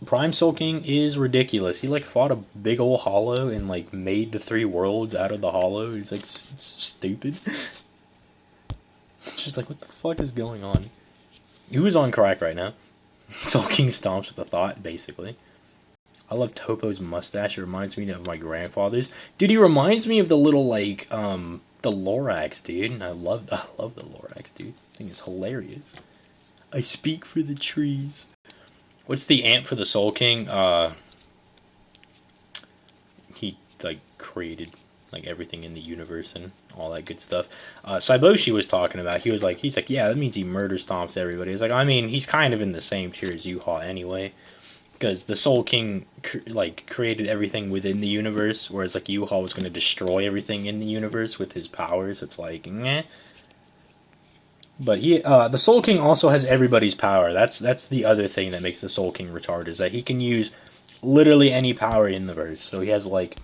Prime Soul King is ridiculous. He like fought a big old hollow and like made the 3 worlds out of the hollow. He's like it's stupid. It's just like what the fuck is going on? Who is on crack right now? Soul King stomps with a thought, basically. I love Topo's mustache. It reminds me of my grandfather's. Dude, he reminds me of the little like the Lorax, dude. I love the Lorax, dude. I think it's hilarious. I speak for the trees. What's the amp for the Soul King? He like created like everything in the universe and all that good stuff. Saiboshi was talking about. He's like, yeah, that means he murder stomps everybody. It's like, I mean, he's kind of in the same tier as Yuha anyway, because the Soul King like created everything within the universe, whereas like Yuha was going to destroy everything in the universe with his powers. It's like, meh. But the Soul King also has everybody's power. That's the other thing that makes the Soul King retarded, is that he can use literally any power in the verse. So he has like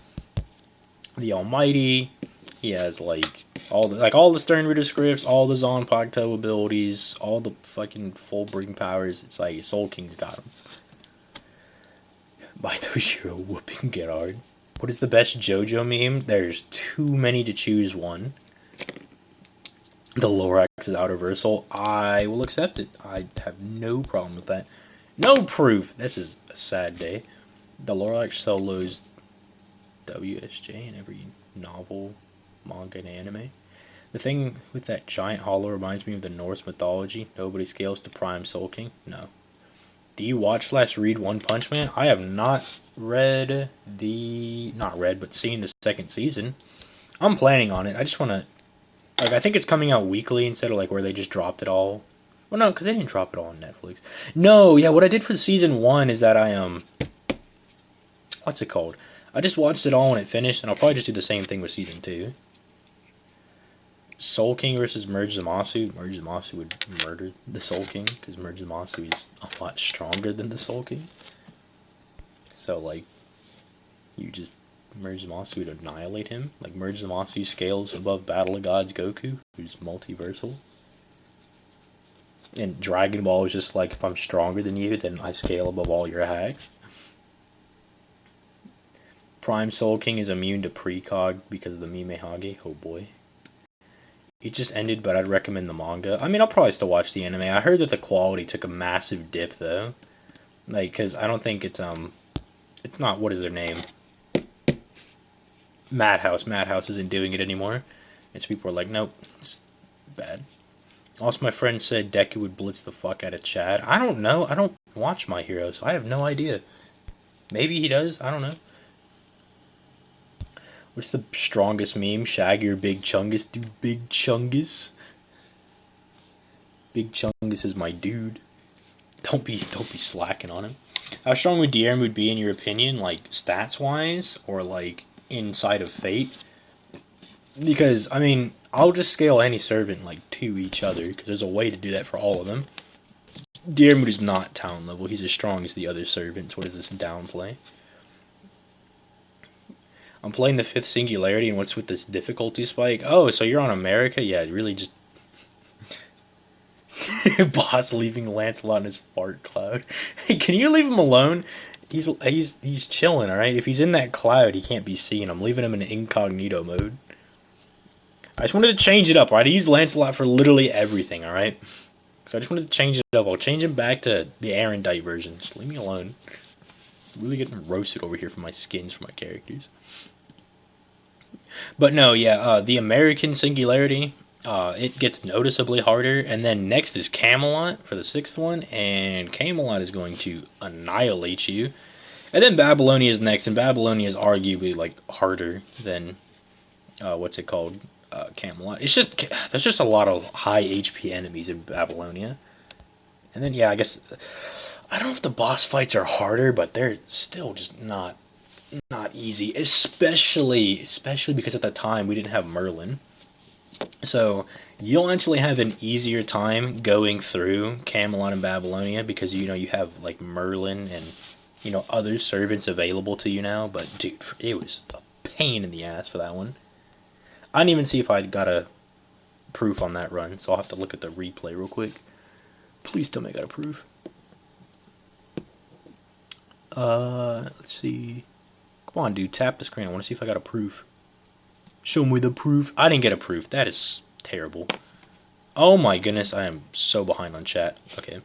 the Almighty. He has like all the Stern Reader scripts, all the Zanpakuto abilities, all the fucking full bring powers. It's like Soul King's got them. By Toshiro whooping Gerard. What is the best JoJo meme? There's too many to choose one. The Lorax is out of Versal. I will accept it. I have no problem with that. No proof. This is a sad day. The Lorax solos WSJ in every novel, manga, and anime. The thing with that giant hollow reminds me of the Norse mythology. Nobody scales to Prime Soul King. No. Do you watch/read One Punch Man? I have not read but seen the 2nd season. I'm planning on it. I just want to, like, I think it's coming out weekly instead of like where they just dropped it all. Well, no, because they didn't drop it all on Netflix. No, yeah, what I did for season 1 is that I what's it called? I just watched it all when it finished, and I'll probably just do the same thing with season 2. Soul King versus Merge Zamasu. Merge Zamasu would murder the Soul King, because Merge Zamasu is a lot stronger than the Soul King. So, like, Merge Zamasu would annihilate him. Like, Merge Zamasu scales above Battle of Gods Goku, who's multiversal. And Dragon Ball is just like, if I'm stronger than you, then I scale above all your hacks. Prime Soul King is immune to precog because of the Mime Hage. Oh boy. It just ended, but I'd recommend the manga. I mean, I'll probably still watch the anime. I heard that the quality took a massive dip, though. Like, because I don't think it's not, what is their name? Madhouse. Madhouse isn't doing it anymore. And so people are like, nope, it's bad. Also, my friend said Deku would blitz the fuck out of Chad. I don't know. I don't watch My Hero, so I have no idea. Maybe he does. I don't know. What's the strongest meme? Shaggy or Big Chungus? Dude, Big Chungus. Big Chungus is my dude. Don't be slacking on him. How strong would Dierm be in your opinion, like stats wise, or like inside of Fate? Because I mean, I'll just scale any servant like to each other, because there's a way to do that for all of them. Dierm is not town level. He's as strong as the other servants. What is this downplay? I'm playing the 5th Singularity, and what's with this difficulty spike? Oh, so you're on America? Yeah, really just... Boss leaving Lancelot in his fart cloud. Hey, can you leave him alone? He's chilling, alright? If he's in that cloud, he can't be seen. I'm leaving him in incognito mode. I just wanted to change it up, right? I use Lancelot for literally everything, alright? So I just wanted to change it up. I'll change him back to the Arendite version. Just leave me alone. I'm really getting roasted over here for my skins for my characters. But no, yeah, the American Singularity, it gets noticeably harder. And then next is Camelot for the 6th one, and Camelot is going to annihilate you. And then Babylonia is next, and Babylonia is arguably like harder than what's it called, Camelot. It's just there's just a lot of high HP enemies in Babylonia. And then yeah, I guess I don't know if the boss fights are harder, but they're still just not easy, especially because at the time we didn't have Merlin. So you'll actually have an easier time going through Camelot and Babylonia because you have like Merlin and other servants available to you now. But dude, it was a pain in the ass for that one. I didn't even see if I got a proof on that run, so I'll have to look at the replay real quick. Please tell me I got a proof. Let's see. Come on, dude, tap the screen. I want to see if I got a proof. Show me the proof. I didn't get a proof. That is terrible. Oh my goodness, I am so behind on chat. Okay.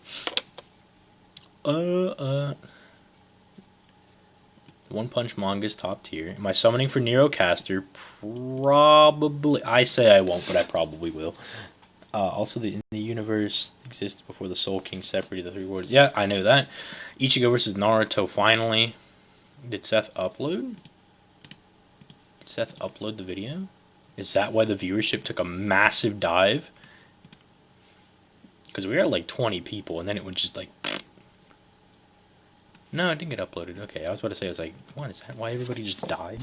One Punch manga's top tier. Am I summoning for Nerocaster? Probably. I say I won't, but I probably will. Also, the universe exists before the Soul King separated the 3 worlds. Yeah, I know that. Ichigo versus Naruto finally. Did Seth upload? Did Seth upload the video? Is that why the viewership took a massive dive? Because we were at like 20 people, and then it was just like... No, it didn't get uploaded. Okay, I was about to say, I was like, what is that? Why everybody just died?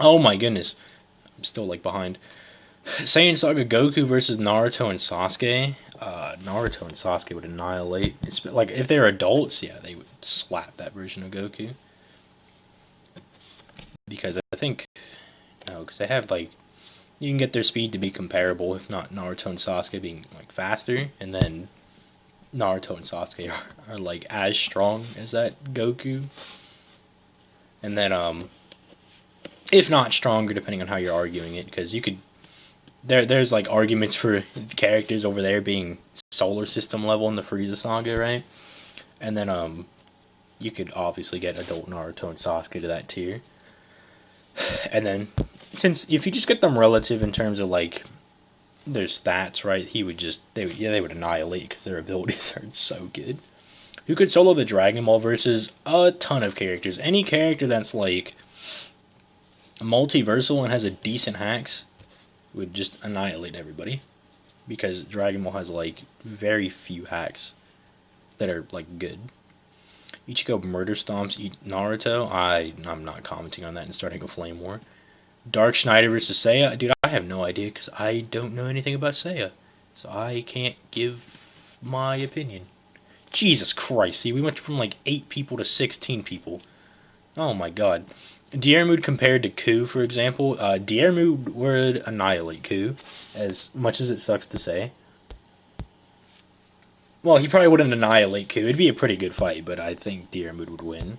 Oh my goodness. I'm still like behind. Saiyan Saga Goku versus Naruto and Sasuke. Naruto and Sasuke would annihilate. It's like if they're adults, yeah, they would slap that version of Goku. Because I think because they have like you can get their speed to be comparable, if not Naruto and Sasuke being like faster, and then Naruto and Sasuke are like as strong as that Goku. And then if not stronger, depending on how you're arguing it, because you could. There's like arguments for characters over there being solar system level in the Frieza saga, right? And then you could obviously get adult Naruto and Sasuke to that tier. And then since if you just get them relative in terms of like their stats, right? They would annihilate because their abilities are so good. Who could solo the Dragon Ball versus a ton of characters? Any character that's like multiversal and has a decent hacks would just annihilate everybody, because Dragon Ball has like very few hacks that are like good. Ichigo murder stomps Naruto. I'm not commenting on that and starting a flame war. Dark Schneider versus Seiya. Dude, I have no idea because I don't know anything about Seiya, so I can't give my opinion. Jesus Christ! See, we went from like 8 people to 16 people. Oh my god. Diarmuid compared to Ku, for example. Diarmuid would annihilate Ku, as much as it sucks to say. Well, he probably wouldn't annihilate Ku. It'd be a pretty good fight, but I think Diarmuid would win.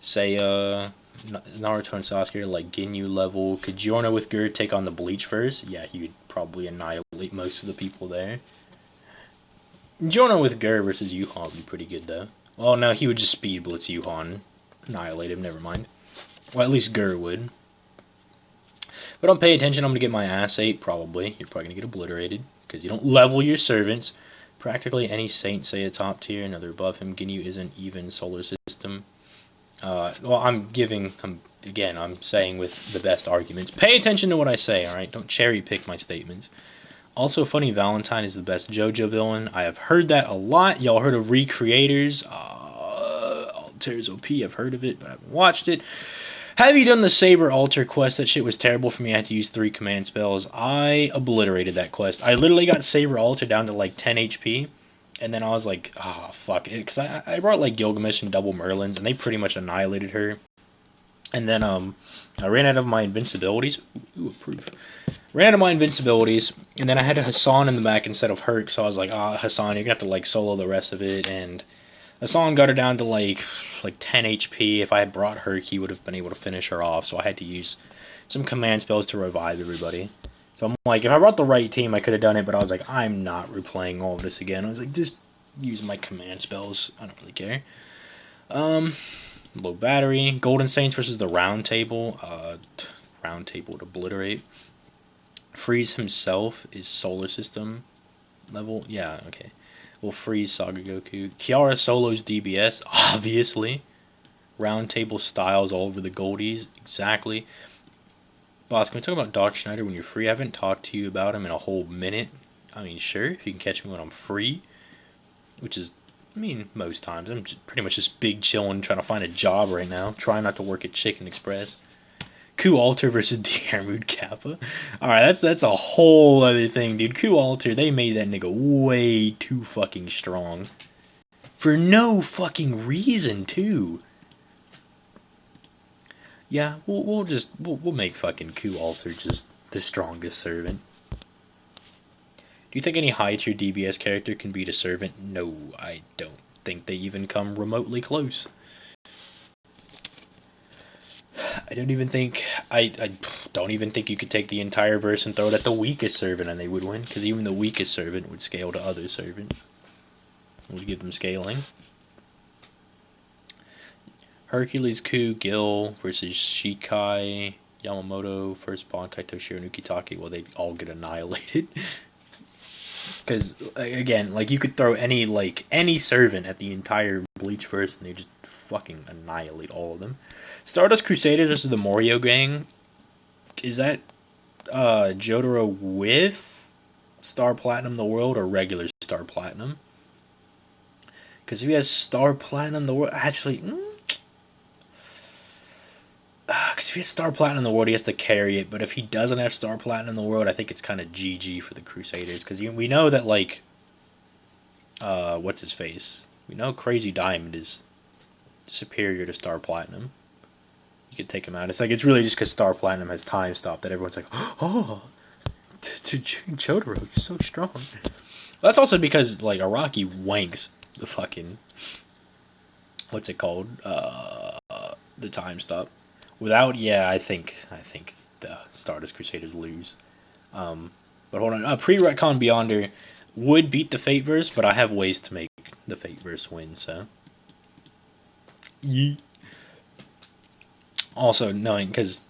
Say, Naruto and Sasuke are like Ginyu level. Could Giorno with Gur take on the Bleach first? Yeah, he would probably annihilate most of the people there. Giorno with Gur versus Yuhan would be pretty good, though. Well, no, he would just speed blitz Yuhan. Annihilate him, never mind. Well, at least Gur would. But don't pay attention, I'm going to get my ass ate, probably. You're probably going to get obliterated, because you don't level your servants. Practically any Saint Seiya top tier, another above him. Ginyu isn't even solar system. Well, I'm saying with the best arguments. Pay attention to what I say, alright? Don't cherry pick my statements. Also, Funny Valentine is the best JoJo villain. I have heard that a lot. Y'all heard of Recreators? Altair's OP, I've heard of it, but I haven't watched it. Have you done the Saber Altar quest? That shit was terrible for me. I had to use 3 command spells. I obliterated that quest. I literally got Saber Altar down to like 10 HP. And then I was like, fuck it. Because I brought like Gilgamesh and double Merlins, and they pretty much annihilated her. And then I ran out of my invincibilities. Ooh, approved. Ran out of my invincibilities, and then I had Hassan in the back instead of Herc, so I was like, Hassan, you're going to have to like solo the rest of it. And Hassan got her down to like 10 HP. If I had brought Herc, he would have been able to finish her off, so I had to use some command spells to revive everybody. So I'm like, if I brought the right team, I could have done it, but I was like, I'm not replaying all of this again. I was like, just use my command spells. I don't really care. Low battery. Golden Saints versus the Round Table. Round Table would obliterate. Freeze himself is solar system level. Yeah, okay. We'll freeze Saga Goku. Kiara Solo's DBS, obviously. Round Table styles all over the Goldies, exactly. Boss, can we talk about Doc Schneider when you're free? I haven't talked to you about him in a whole minute. I mean, sure, if you can catch me when I'm free. Which is, I mean, most times. I'm just pretty much just big chilling, trying to find a job right now. Trying not to work at Chicken Express. Ku Alter versus Diarmuid Kappa. Alright, that's a whole other thing, dude. Ku Alter, they made that nigga way too fucking strong. For no fucking reason, too. Yeah, we'll make fucking Ku Alter just the strongest servant. Do you think any high tier DBS character can beat a servant? No, I don't think they even come remotely close. I don't even think you could take the entire verse and throw it at the weakest servant and they would win, because even the weakest servant would scale to other servants. It would give them scaling. Hercules, Ku, Gil versus Shikai, Yamamoto, First Bond, Kaito, Shiro, Nukitake. Well, they all get annihilated. Because, again, like, you could throw any servant at the entire Bleach verse and they just fucking annihilate all of them. Stardust Crusaders versus the Morio Gang. Is that Jotaro with Star Platinum the World or regular Star Platinum? Because if he has Star Platinum the World, actually, because if he has Star Platinum the World, he has to carry it. But if he doesn't have Star Platinum the World, I think it's kind of GG for the Crusaders. Because we know that, like, what's his face? We know Crazy Diamond is superior to Star Platinum. You could take him out. It's really just because Star Platinum has time stop that everyone's like, oh, Jotaro, you're so strong. That's also because, like, Araki wanks the fucking, what's it called? The time stop. Without, yeah, I think the Stardust Crusaders lose. But hold on. Pre-Retcon Beyonder would beat the Fateverse, but I have ways to make the Fateverse win, so. Yeet. Also, knowing, because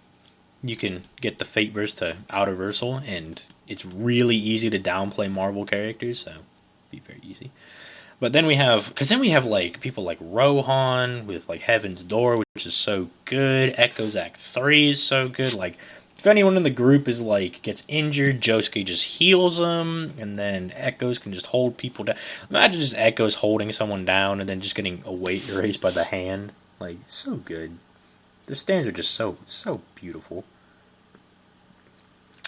you can get the Fateverse to Outerversal, and it's really easy to downplay Marvel characters, so it'd be very easy. But then we have, like, people like Rohan with, like, Heaven's Door, which is so good. Echoes Act 3 is so good. Like, if anyone in the group is, like, gets injured, Josuke just heals them, and then Echoes can just hold people down. Imagine just Echoes holding someone down and then just getting a weight erased by the hand. Like, so good. The stands are just so beautiful.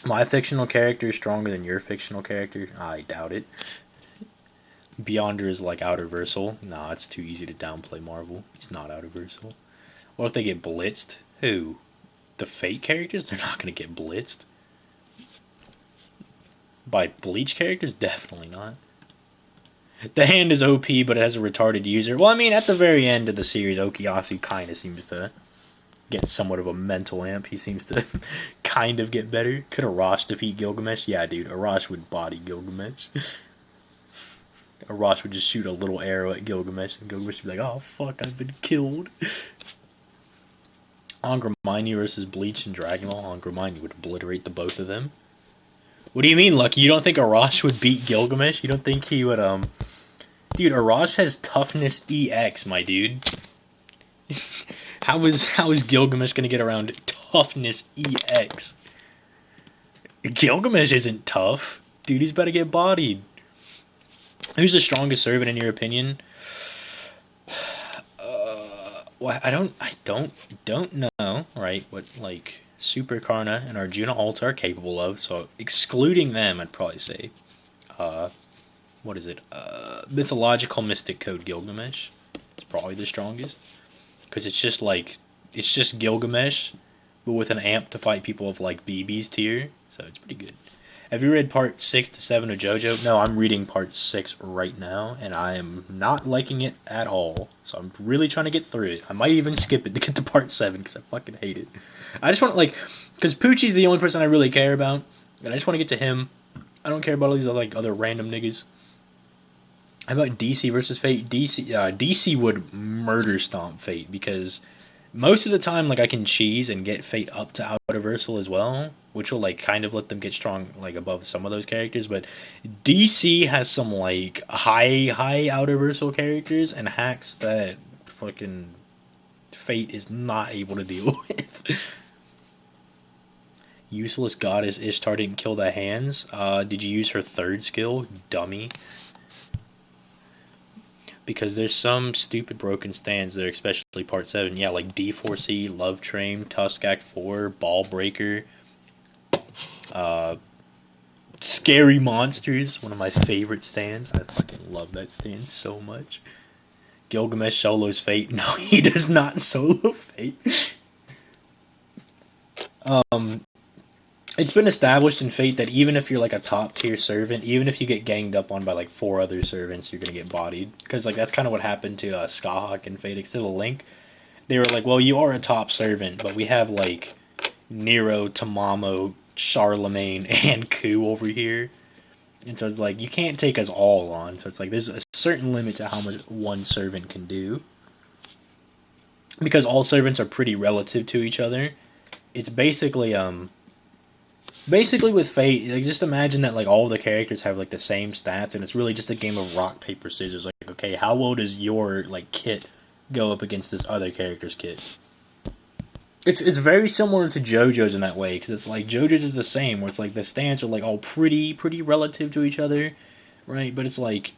My fictional character is stronger than your fictional character? I doubt it. Beyonder is like Outerversal. Nah, it's too easy to downplay Marvel. He's not Outerversal. What if they get blitzed? Who? The Fate characters? They're not going to get blitzed. By Bleach characters? Definitely not. The hand is OP, but it has a retarded user. Well, I mean, at the very end of the series, Okuyasu kind of seems to get somewhat of a mental amp. He seems to kind of get better. Could Arash defeat Gilgamesh? Yeah, dude. Arash would body Gilgamesh. Arash would just shoot a little arrow at Gilgamesh, and Gilgamesh would be like, oh, fuck, I've been killed. Angramaini versus Bleach and Dragon Ball. Angramaini would obliterate the both of them. What do you mean, Lucky? You don't think Arash would beat Gilgamesh? You don't think he would, Dude, Arash has toughness EX, my dude. How is Gilgamesh gonna get around toughness EX? Gilgamesh isn't tough. Dude, he's about to get bodied. Who's the strongest servant in your opinion? Well, I don't know, right? What, like, Super Karna and Arjuna Alta are capable of. So excluding them, I'd probably say, what is it? Mythological Mystic Code Gilgamesh is probably the strongest, because it's just Gilgamesh, but with an amp to fight people of like BB's tier. So it's pretty good. Have you read part 6 to 7 of JoJo? No, I'm reading part 6 right now, and I am not liking it at all. So I'm really trying to get through it. I might even skip it to get to part 7, because I fucking hate it. I just want, like, because Poochie's the only person I really care about, and I just want to get to him. I don't care about all these other random niggas. How about DC versus Fate? DC would murder stomp Fate, because Most of the time, like I can cheese and get Fate up to out reversal as well, which will like kind of let them get strong like above some of those characters. But DC has some like high out reversal characters and hacks that fucking Fate is not able to deal with. Useless goddess Ishtar didn't kill the hands. Did you use her third skill, dummy? Because there's some stupid broken stands that are especially part 7. Yeah, like D4C, Love Train, Tusk Act 4, Ball Breaker, Scary Monsters, one of my favorite stands. I fucking love that stand so much. Gilgamesh solos Fate. No, he does not solo Fate. It's been established in Fate that even if you're like a top tier servant, even if you get ganged up on by like 4 other servants, you're gonna get bodied. Because like that's kind of what happened to Skahawk and Fate instead of Link. They were like, well, you are a top servant, but we have like Nero, Tamamo, Charlemagne, and Ku over here. And so it's like, you can't take us all on. So it's like, there's a certain limit to how much one servant can do. Because all servants are pretty relative to each other. It's basically with Fate, like just imagine that like all the characters have like the same stats, and it's really just a game of rock paper scissors. Like, okay, how well does your like kit go up against this other character's kit? It's very similar to JoJo's in that way, because it's like JoJo's is the same, where it's like the stands are like all pretty relative to each other, right? But it's like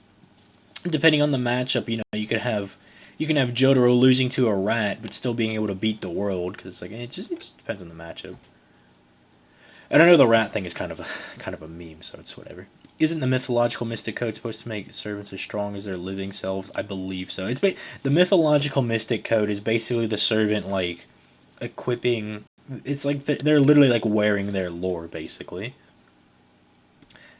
depending on the matchup, you know, you can have Jotaro losing to a rat, but still being able to beat the world, because it's like it just depends on the matchup. And I know the rat thing is kind of a meme, so it's whatever. Isn't the mythological mystic code supposed to make servants as strong as their living selves? I believe so. The mythological mystic code is basically the servant like equipping. It's like they're literally like wearing their lore, basically.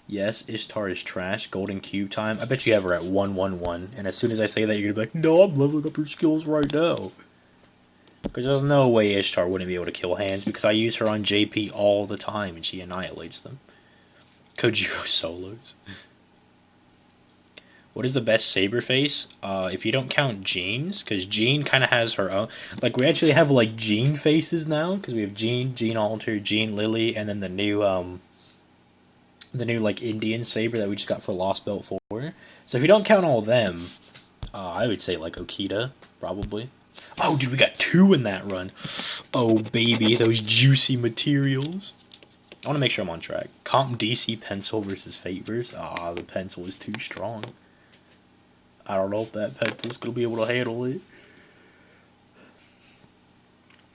Yes, Ishtar is trash. Golden cube time. I bet you have her at 111, and as soon as I say that, you're gonna be like, no, I'm leveling up her skills right now. Because there's no way Ishtar wouldn't be able to kill hands, because I use her on JP all the time and she annihilates them. Kojiro solos. What is the best saber face? If you don't count Jean's, because Jean kind of has her own. Like, we actually have like Jean faces now, because we have Jean, Jean Alter, Jean Lily, and then the new like Indian saber that we just got for Lost Belt 4. So if you don't count all of them, I would say like Okita, probably. Oh, dude, we got 2 in that run. Oh, baby, those juicy materials. I want to make sure I'm on track. Comp DC pencil versus Fate verse. The pencil is too strong. I don't know if that pencil's going to be able to handle it.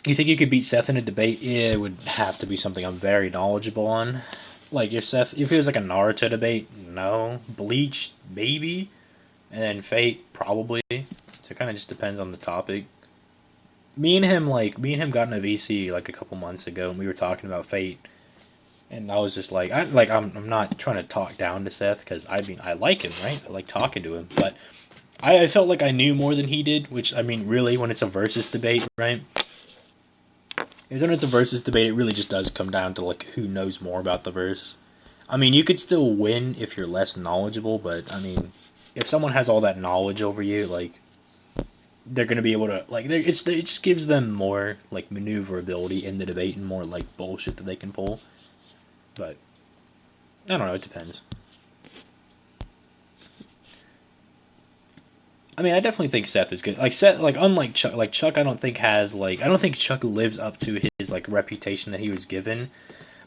You think you could beat Seth in a debate? Yeah, it would have to be something I'm very knowledgeable on. Like, if it was like a Naruto debate, no. Bleach, maybe. And then Fate, probably. So it kind of just depends on the topic. Me and him got in a VC like a couple months ago, and we were talking about Fate, and I was just like, I'm not trying to talk down to Seth, because I mean I like him, right? I like talking to him, but I felt like I knew more than he did, which I mean really when it's a versus debate, right? When it's a versus debate, it really just does come down to like who knows more about the verse. I mean, you could still win if you're less knowledgeable, but I mean, if someone has all that knowledge over you, like, they're going to be able to, like, it just gives them more, like, maneuverability in the debate and more, like, bullshit that they can pull. But, I don't know, it depends. I mean, I definitely think Seth is good. Like, Seth, like, unlike Chuck I don't think Chuck lives up to his, like, reputation that he was given.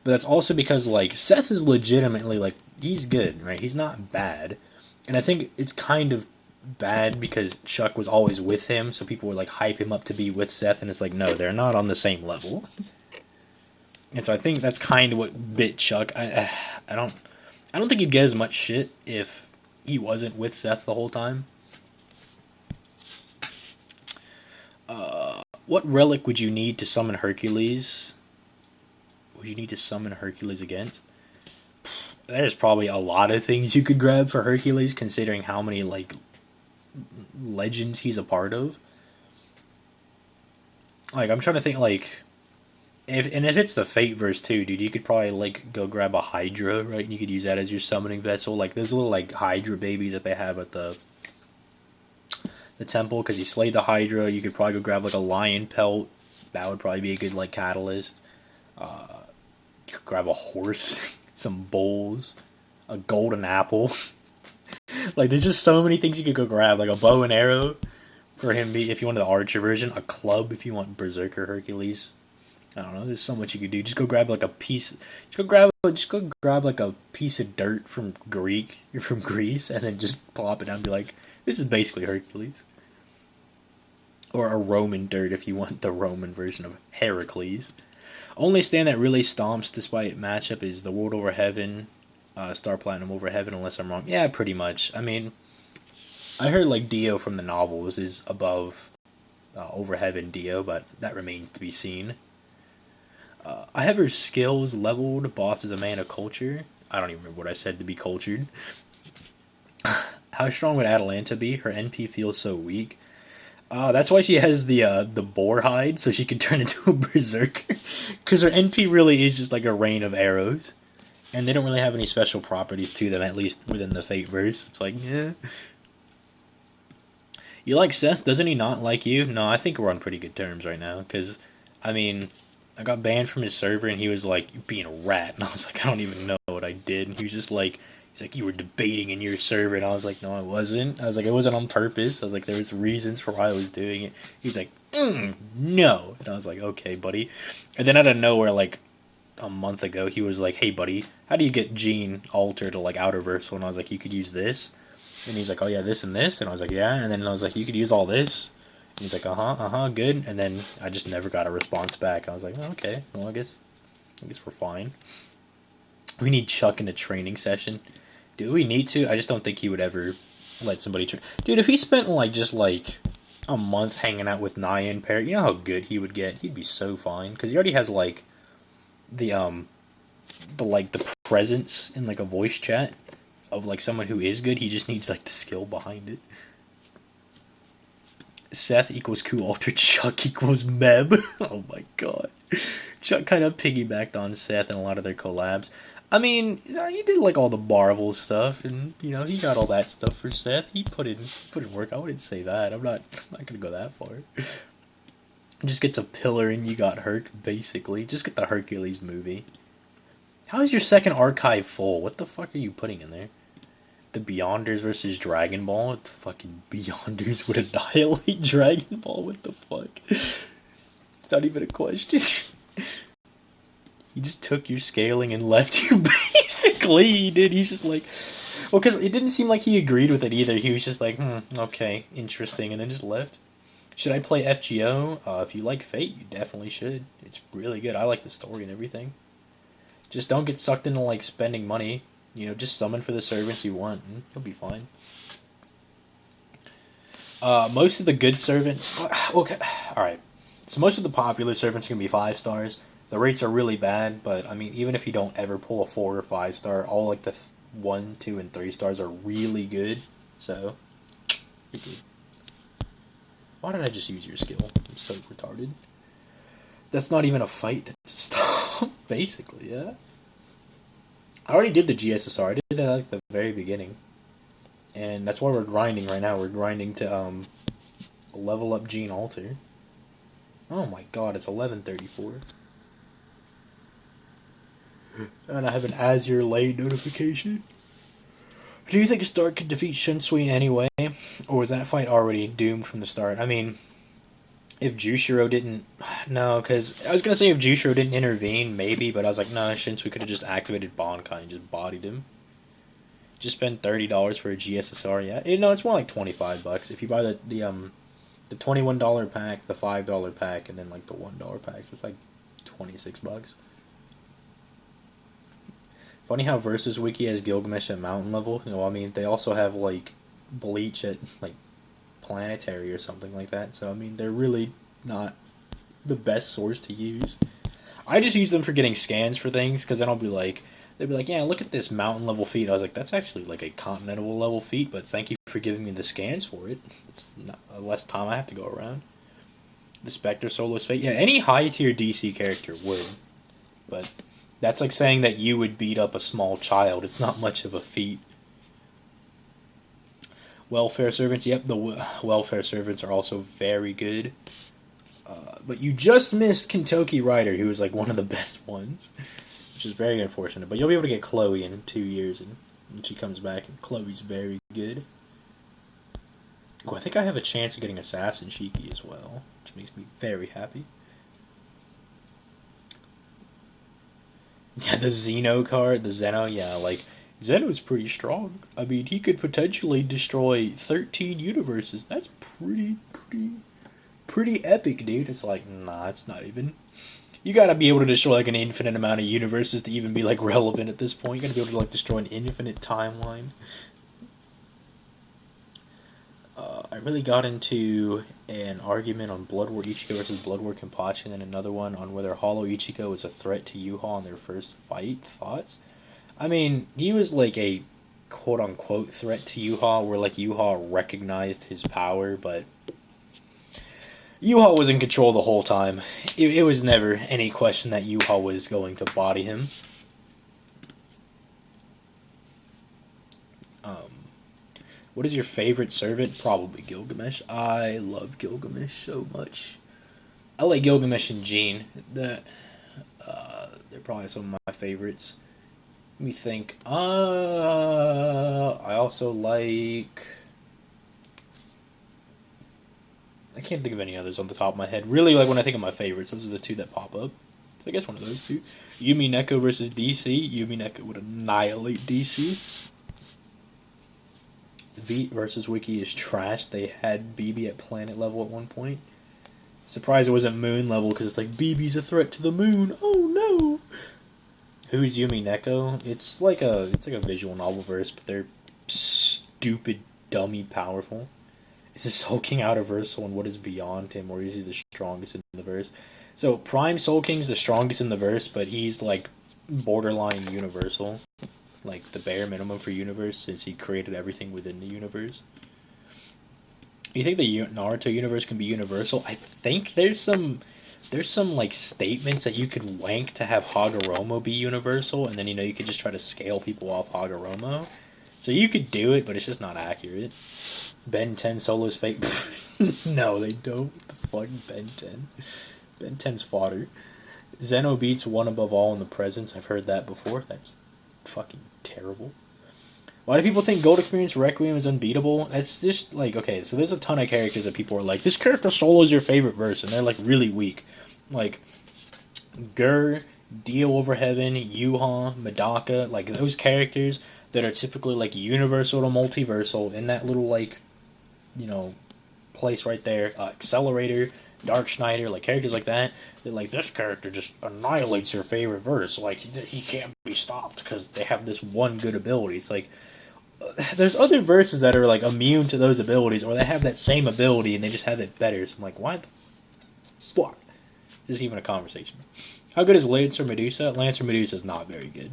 But that's also because, like, Seth is legitimately, like, he's good, right? He's not bad. And I think it's kind of bad because Chuck was always with him, so people would like hype him up to be with Seth, and it's like, no, they're not on the same level. And so I think that's kind of what bit Chuck. I don't think he'd get as much shit if he wasn't with Seth the whole time. What relic would you need to summon Hercules? Would you need to summon Hercules against? There's probably a lot of things you could grab for Hercules, considering how many like legends he's a part of. Like, I'm trying to think, like, if it's the Fate verse too, dude, you could probably like go grab a Hydra, right? And you could use that as your summoning vessel. Like, there's little like Hydra babies that they have at the the temple because he slayed the Hydra. You could probably go grab like a lion pelt. That would probably be a good like catalyst. You could grab a horse, some bowls, a golden apple. Like there's just so many things you could go grab, like a bow and arrow for him. If you wanted the archer version, a club if you want Berserker Hercules. I don't know. There's so much you could do. Just go grab like a piece. Just go grab like a piece of dirt from Greece, and then just plop it down and be like, this is basically Hercules. Or a Roman dirt if you want the Roman version of Heracles. Only stand that really stomps despite matchup is the World Over Heaven, Star Platinum Over Heaven, unless I'm wrong. Yeah, pretty much. I mean, I heard like Dio from the novels is above Over Heaven Dio, but that remains to be seen. I have her skills leveled. Boss is a man of culture. I don't even remember what I said to be cultured. How strong would Atalanta be? Her NP feels so weak. That's why she has the boar hide, so she can turn into a berserker. Because her NP really is just like a rain of arrows. And they don't really have any special properties to them, at least within the Fate verse. It's like, yeah. You like Seth? Doesn't he not like you? No, I think we're on pretty good terms right now. Because, I mean, I got banned from his server, and he was like, "You're being a rat." And I was like, I don't even know what I did. And he was just like, he's like, "You were debating in your server." And I was like, no, I wasn't. I was like, it wasn't on purpose. I was like, there was reasons for why I was doing it. He's like, no. And I was like, okay, buddy. And then out of nowhere, like, a month ago, he was like, hey, buddy, how do you get Gene Alter to, like, Outerversal? And I was like, you could use this. And he's like, oh, yeah, this and this. And I was like, yeah. And then I was like, you could use all this. And he's like, good. And then I just never got a response back. I was like, oh, okay, well, I guess we're fine. We need Chuck in a training session. Do we need to? I just don't think he would ever let somebody train. Dude, if he spent just a month hanging out with Nyan Parrot, you know how good he would get? He'd be so fine. Because he already has the presence in like a voice chat of like someone who is good. He just needs like the skill behind it. Seth equals Coup Alter, Chuck equals Meb. Oh my god. Chuck kind of piggybacked on Seth in a lot of their collabs. I mean, he did like all the Marvel stuff, and you know he got all that stuff for Seth. He put in work. I wouldn't say that. I'm not gonna go that far. Just get to Pillar and you got Herc, basically. Just get the Hercules movie. How is your second archive full? What the fuck are you putting in there? The Beyonders versus Dragon Ball? What the fucking Beyonders would annihilate Dragon Ball? What the fuck? It's not even a question. He just took your scaling and left you, basically. He did. He's just like... Well, because it didn't seem like he agreed with it either. He was just like, okay, interesting, and then just left. Should I play FGO? If you like Fate, you definitely should. It's really good. I like the story and everything. Just don't get sucked into, like, spending money. You know, just summon for the servants you want, and you'll be fine. Most of the good servants... Okay, alright. So most of the popular servants are going to be 5 stars. The rates are really bad, but, I mean, even if you don't ever pull a 4 or 5 star, all, like, the 1, 2, and 3 stars are really good. So, you're good. Why did I just use your skill? I'm so retarded. That's not even a fight. That's a stop, basically, yeah? I already did the GSSR. I did that at the very beginning. And that's why we're grinding right now. We're grinding to level up Gene Alter. Oh my god, it's 11:34. And I have an Azure late notification. Do you think Stark could defeat Shinsui in any way? Or was that fight already doomed from the start? I mean, if Jushiro didn't... No, because I was going to say if Jushiro didn't intervene, maybe, but I was like, no, Shinsui could have just activated Bankai and just bodied him. Just spend $30 for a GSSR, yeah. No, it's more like $25 if you buy the $21 pack, the $5 pack, and then like the $1 pack, so it's like $26. Funny how Versus Wiki has Gilgamesh at mountain level. You know, I mean, they also have like Bleach at like planetary or something like that. So I mean, they're really not the best source to use. I just use them for getting scans for things, because then I'll be like, they'll be like, yeah, look at this mountain level feat. I was like, that's actually like a continental level feat, but thank you for giving me the scans for it. It's not less time I have to go around. The Spectre Soloist Fate. Yeah, any high tier DC character would, but that's like saying that you would beat up a small child. It's not much of a feat. Welfare servants. Yep, the welfare servants are also very good. But you just missed Kentucky Rider, who was like one of the best ones, which is very unfortunate. But you'll be able to get Chloe in 2 years, and when she comes back, and Chloe's very good. Oh, I think I have a chance of getting Assassin Shiki as well, which makes me very happy. Yeah, the Xeno card, the Zeno, yeah, like, Zeno's pretty strong. I mean, he could potentially destroy 13 universes. That's pretty epic, dude. It's like, nah, it's not even. You gotta be able to destroy, like, an infinite amount of universes to even be, like, relevant at this point. You gotta be able to, like, destroy an infinite timeline. I really got into an argument on Blood War Ichigo versus Blood War Kenpachi, and another one on whether Hollow Ichigo is a threat to Yuha in their first fight. Thoughts? I mean, he was like a quote unquote threat to Yuha, where like Yuha recognized his power, but Yuha was in control the whole time. It was never any question that Yuha was going to body him. What is your favorite servant? Probably Gilgamesh. I love Gilgamesh so much. I like Gilgamesh and Jean. They're probably some of my favorites. Let me think. I also like. I can't think of any others on the top of my head. Really, like when I think of my favorites, those are the two that pop up. So I guess one of those two. Yumi Neko versus DC. Yumi Neko would annihilate DC. Veet versus Wiki is trash. They had BB at planet level at one point. Surprised it wasn't moon level because it's like BB's a threat to the moon. Oh no! Who's Yumi Neko? It's like a visual novel verse, but they're stupid, dummy, powerful. Is this Soul King out of verse and what is beyond him, or is he the strongest in the verse? So Prime Soul King's the strongest in the verse, but he's like borderline universal. Like the bare minimum for universe, since he created everything within the universe. You think the Naruto universe can be universal? I think there's some like statements that you could wank to have Hagoromo be universal, and then you could just try to scale people off Hagoromo. So you could do it, but it's just not accurate. Ben 10 Solo's fake. No, they don't. What the fuck, Ben 10? Ben 10's fodder. Zeno beats one above all in the presence. I've heard that before. That's fucking terrible. Why do people think Gold Experience Requiem is unbeatable? That's just like, okay, so there's a ton of characters that people are like, this character solo is your favorite verse, and they're like really weak. Like Gur, Dio Over Heaven, Yuha, Medaka, like those characters that are typically like universal to multiversal in that little like, place right there. Accelerator, Dark Schneider, like characters like that. They're like, this character just annihilates your favorite verse. Like he can't be stopped because they have this one good ability. It's like there's other verses that are like immune to those abilities, or they have that same ability and they just have it better. So I'm like, why the fuck? This is even a conversation. How good is Lancer Medusa? Lancer Medusa is not very good,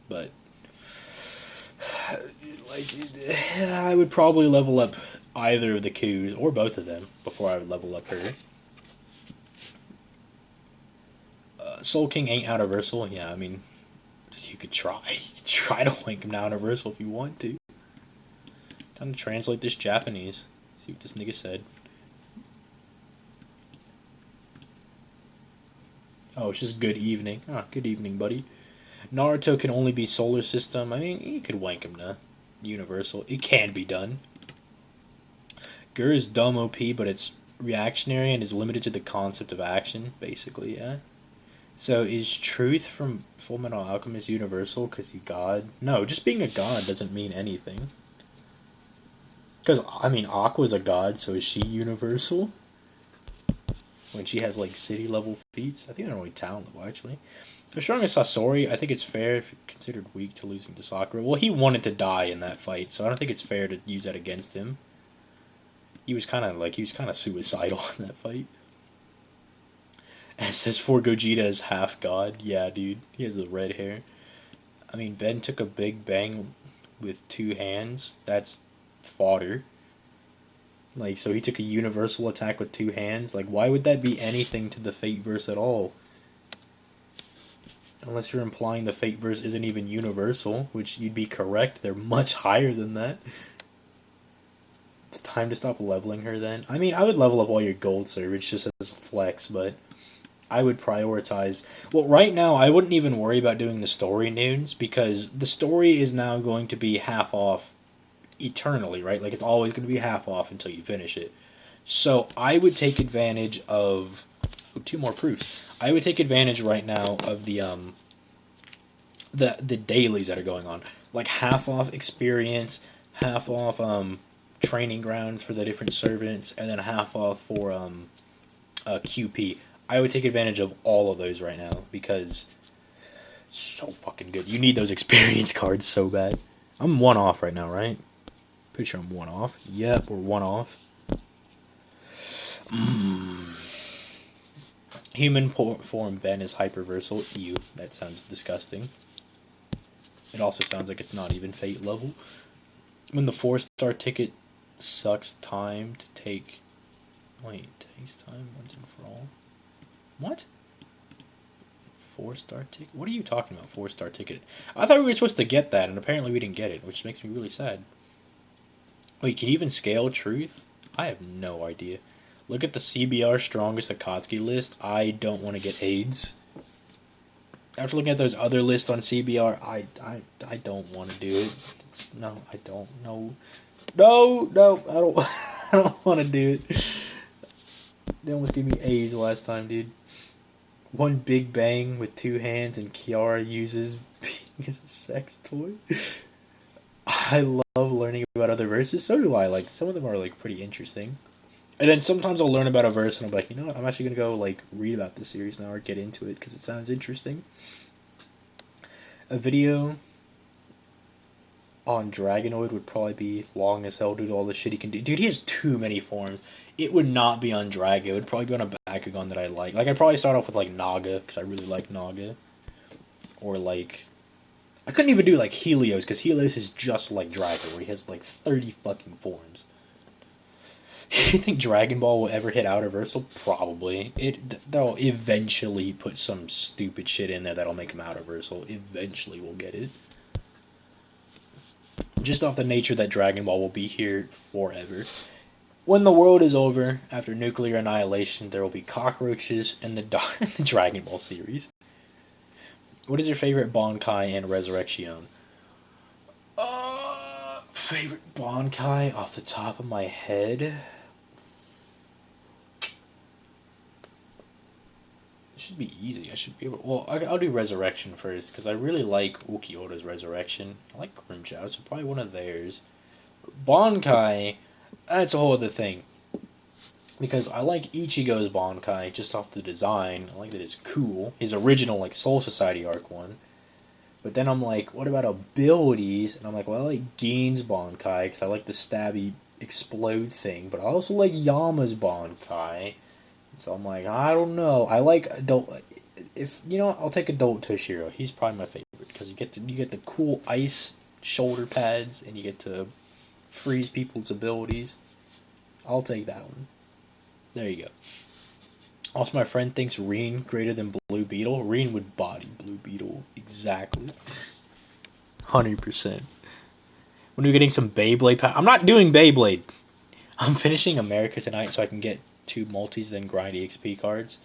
but like I would probably level up either of the Qs or both of them before I would level up her. Soul King ain't universal. Yeah, I mean, you could try. You could try to wank him down universal if you want to. Time to translate this Japanese. See what this nigga said. Oh, it's just good evening. Ah, good evening, buddy. Naruto can only be solar system. I mean, you could wank him to universal. It can be done. Gur is dumb OP, but it's reactionary and is limited to the concept of action, basically, yeah. So is Truth from Full Metal Alchemist universal because he's God? No, just being a god doesn't mean anything. Because, I mean, Aqua's a god, so is she universal? When she has, like, city-level feats? I think they're only talent level, actually. The strongest Sasori, I think it's fair if considered weak to losing to Sakura. Well, he wanted to die in that fight, so I don't think it's fair to use that against him. He was kind of suicidal in that fight. And it says for Gogeta is half god. Yeah, dude. He has the red hair. I mean, Ben took a big bang with 2 hands. That's fodder. Like, so he took a universal attack with 2 hands. Like, why would that be anything to the Fate verse at all? Unless you're implying the Fate verse isn't even universal, which you'd be correct. They're much higher than that. It's time to stop leveling her then. I mean, I would level up all your gold servers just as a flex, but I would prioritize... Well, right now, I wouldn't even worry about doing the story noons, because the story is now going to be half off eternally, right? Like, it's always going to be half off until you finish it. So, I would take advantage of... Oh, 2 more proofs. I would take advantage right now of the dailies that are going on. Like, half off experience, half off training grounds for the different servants, and then half off for QP. I would take advantage of all of those right now, because it's so fucking good. You need those experience cards so bad. I'm 1 off right now, right? Pretty sure I'm 1 off. Yep, we're 1 off. Human form Ben is hyperversal. Ew, that sounds disgusting. It also sounds like it's not even fate level. When the 4-star ticket sucks time to take... Wait, takes time once and for all? What? 4-star ticket? What are you talking about, 4-star ticket? I thought we were supposed to get that, and apparently we didn't get it, which makes me really sad. Wait, can you even scale truth? I have no idea. Look at the CBR strongest Akatsuki list. I don't want to get AIDS. After looking at those other lists on CBR, I don't want to do it. No, I don't. No, I don't. I don't want to do it. They almost gave me AIDS last time, dude. 1 big bang with 2 hands, and Kiara uses being as a sex toy. I love learning about other verses. So do I. Like, some of them are like pretty interesting. And then sometimes I'll learn about a verse and I'll be like, you know what? I'm actually gonna go like read about this series now or get into it because it sounds interesting. A video on Dragonoid would probably be long as hell due to all the shit he can do. Dude, he has too many forms. It would not be on Drago. It would probably be on a Bakugan that I like. Like, I'd probably start off with, like, Naga, because I really like Naga. Or, like... I couldn't even do, like, Helios, because Helios is just like Drago, where he has, like, 30 fucking forms. You think Dragon Ball will ever hit Outerversal? Probably. They'll eventually put some stupid shit in there that'll make him Outerversal. Eventually we'll get it. Just off the nature that Dragon Ball will be here forever. When the world is over, after nuclear annihilation, there will be cockroaches in the Dragon Ball series. What is your favorite Bankai and Resurrection? Favorite Bankai off the top of my head? It should be easy. I should be able... Well, I'll do Resurrection first, because I really like Ukiota's Resurrection. I like Grimchow, so probably one of theirs. Bankai, that's a whole other thing. Because I like Ichigo's Bankai just off the design. I like that it's cool. His original, like, Soul Society arc one. But then I'm like, what about abilities? And I'm like, well, I like Gein's Bankai, because I like the stabby explode thing. But I also like Yama's Bankai. So I'm like, I don't know. I like adult... If, you know what, I'll take Adult Toshiro. He's probably my favorite, because you get the cool ice shoulder pads, and you get to freeze people's abilities. I'll take that one. There you go. Also, my friend thinks Reen greater than Blue Beetle. Reen would body Blue Beetle. Exactly. 100%. When are we getting some Beyblade I'm not doing Beyblade. I'm finishing America tonight so I can get 2 multis, then grind EXP cards.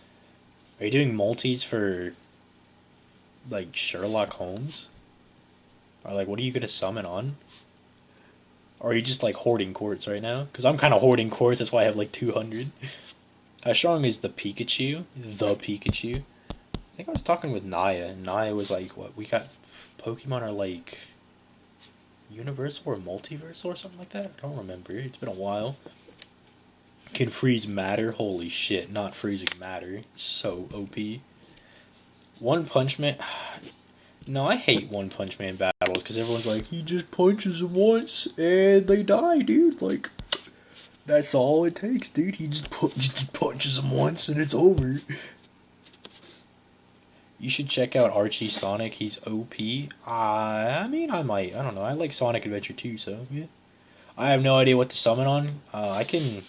Are you doing multis for, like, Sherlock Holmes? Or, like, what are you going to summon on? Or are you just, like, hoarding quartz right now? Because I'm kind of hoarding quartz, that's why I have, like, 200. How strong is the Pikachu? The Pikachu? I think I was talking with Naya, and Naya was like, what, we got... Pokemon are, like... Universal or Multiversal or something like that? I don't remember. It's been a while. Can freeze matter? Holy shit, not freezing matter. It's so OP. One Punch Man... No, I hate One Punch Man battles, because everyone's like, he just punches them once, and they die, dude. Like, that's all it takes, dude. He just punches them once, and it's over. You should check out Archie Sonic. He's OP. I mean, I might. I don't know. I like Sonic Adventure 2, so, yeah. I have no idea what to summon on. I can...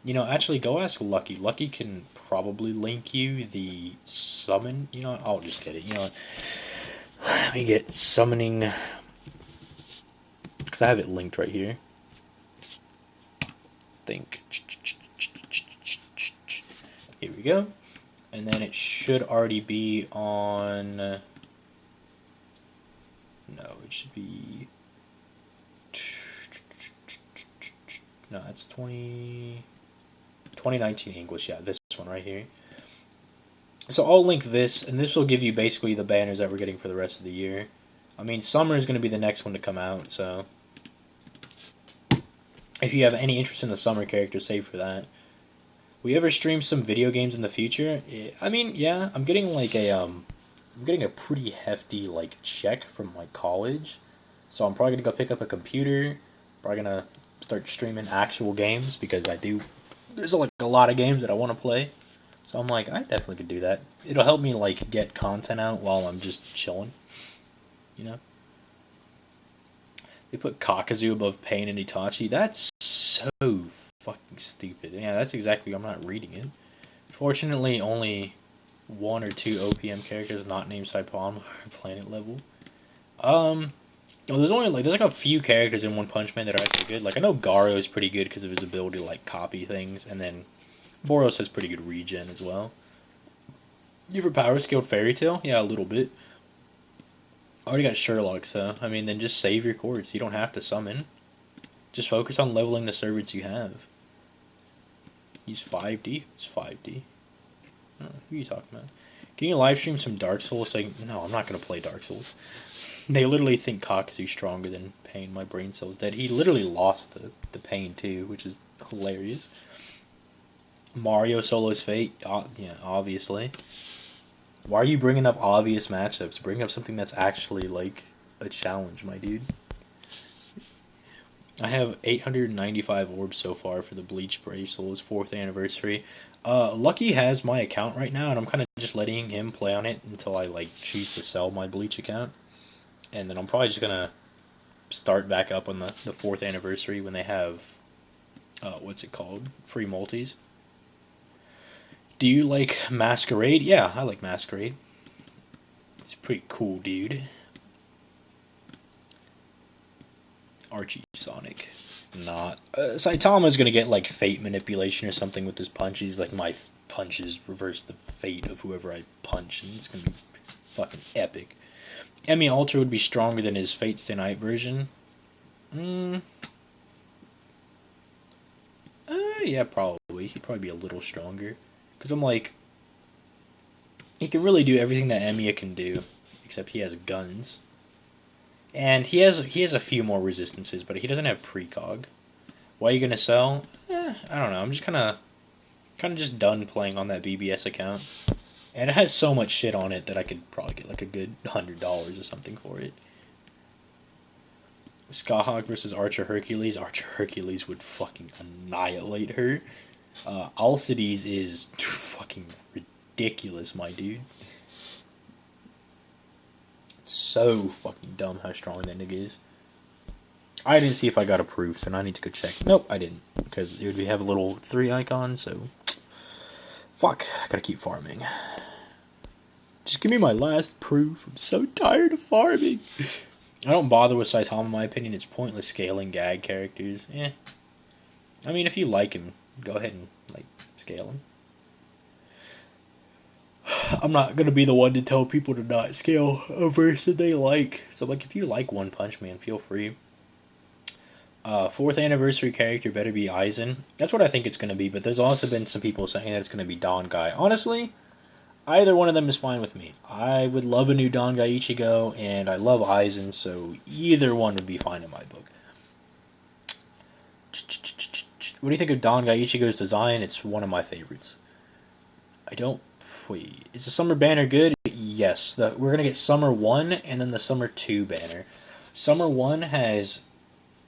You know, actually, go ask Lucky. Lucky can probably link you the summon. You know, I'll just get it. You know, let me get summoning, because I have it linked right here. think. Here we go. And then it should already be on... No, it should be... No, that's 2019 English. Yeah, this one right here. So I'll link this, and this will give you basically the banners that we're getting for the rest of the year. I mean, summer is going to be the next one to come out, so... If you have any interest in the summer characters, save for that. We ever stream some video games in the future? I mean, yeah, I'm getting like I'm getting a pretty hefty like check from like college, so I'm probably gonna go pick up a computer. Probably gonna start streaming actual games because there's like a lot of games that I want to play, so I'm like, I definitely could do that. It'll help me like get content out while I'm just chilling, you know. They put Kakuzu above Pain and Itachi. That's so fucking stupid. Yeah, that's exactly. I'm not reading it. Fortunately, only 1 or 2 OPM characters not named Saipama are planet level. Well, there's like a few characters in One Punch Man that are actually good. Like I know Garo is pretty good because of his ability to like copy things, and then Boros has pretty good regen as well. You ever power skilled Fairy Tail? Yeah, a little bit. I already got Sherlock, so I mean, then just save your cords. You don't have to summon. Just focus on leveling the servants you have. He's 5D. It's 5D. I don't know, who are you talking about? Can you live stream some Dark Souls? Like, no, I'm not going to play Dark Souls. They literally think Kakuzu's stronger than Pain. My brain cell's dead. He literally lost to Pain, too, which is hilarious. Mario Solo's Fate? Yeah, obviously. Why are you bringing up obvious matchups? Bring up something that's actually, like, a challenge, my dude. I have 895 orbs so far for the Bleach Brave Souls 4th anniversary. Lucky has my account right now, and I'm kind of just letting him play on it until I, like, choose to sell my Bleach account. And then I'm probably just gonna start back up on the 4th anniversary when they have, what's it called? Free multis. Do you like Masquerade? Yeah, I like Masquerade. It's a pretty cool dude. Archie Sonic. Not. Saitama's gonna get like fate manipulation or something with his punches. Like my punches reverse the fate of whoever I punch, and it's gonna be fucking epic. Emi Ultra would be stronger than his Fate Stay Night version. Yeah, probably. He'd probably be a little stronger. Because I'm like, he can really do everything that Emiya can do, except he has guns. And he has a few more resistances, but he doesn't have precog. Why are you gonna sell? I don't know. I'm just kind of just done playing on that BBS account, and it has so much shit on it that I could probably get like a good $100 or something for it. Skahawk versus Archer Hercules. Archer Hercules would fucking annihilate her. Alcides is fucking ridiculous, my dude. So fucking dumb how strong that nigga is. I didn't see if I got approved, so now I need to go check. Nope, I didn't, because it would have a little 3 icon, so... Fuck, I gotta keep farming. Just give me my last proof. I'm so tired of farming. I don't bother with Saitama, in my opinion. It's pointless scaling gag characters. I mean, if you like him, go ahead and, like, scale him. I'm not gonna be the one to tell people to not scale a verse that they like. So, like, if you like One Punch Man, feel free. 4th anniversary character better be Aizen. That's what I think it's gonna be, but there's also been some people saying that it's gonna be Don Guy. Honestly, either one of them is fine with me. I would love a new Don Guy Ichigo, and I love Aizen, so either one would be fine in my book. What do you think of Don Guy Ichigo's design? It's one of my favorites. Wait, is the Summer banner good? Yes. We're going to get Summer 1 and then the Summer 2 banner. Summer 1 has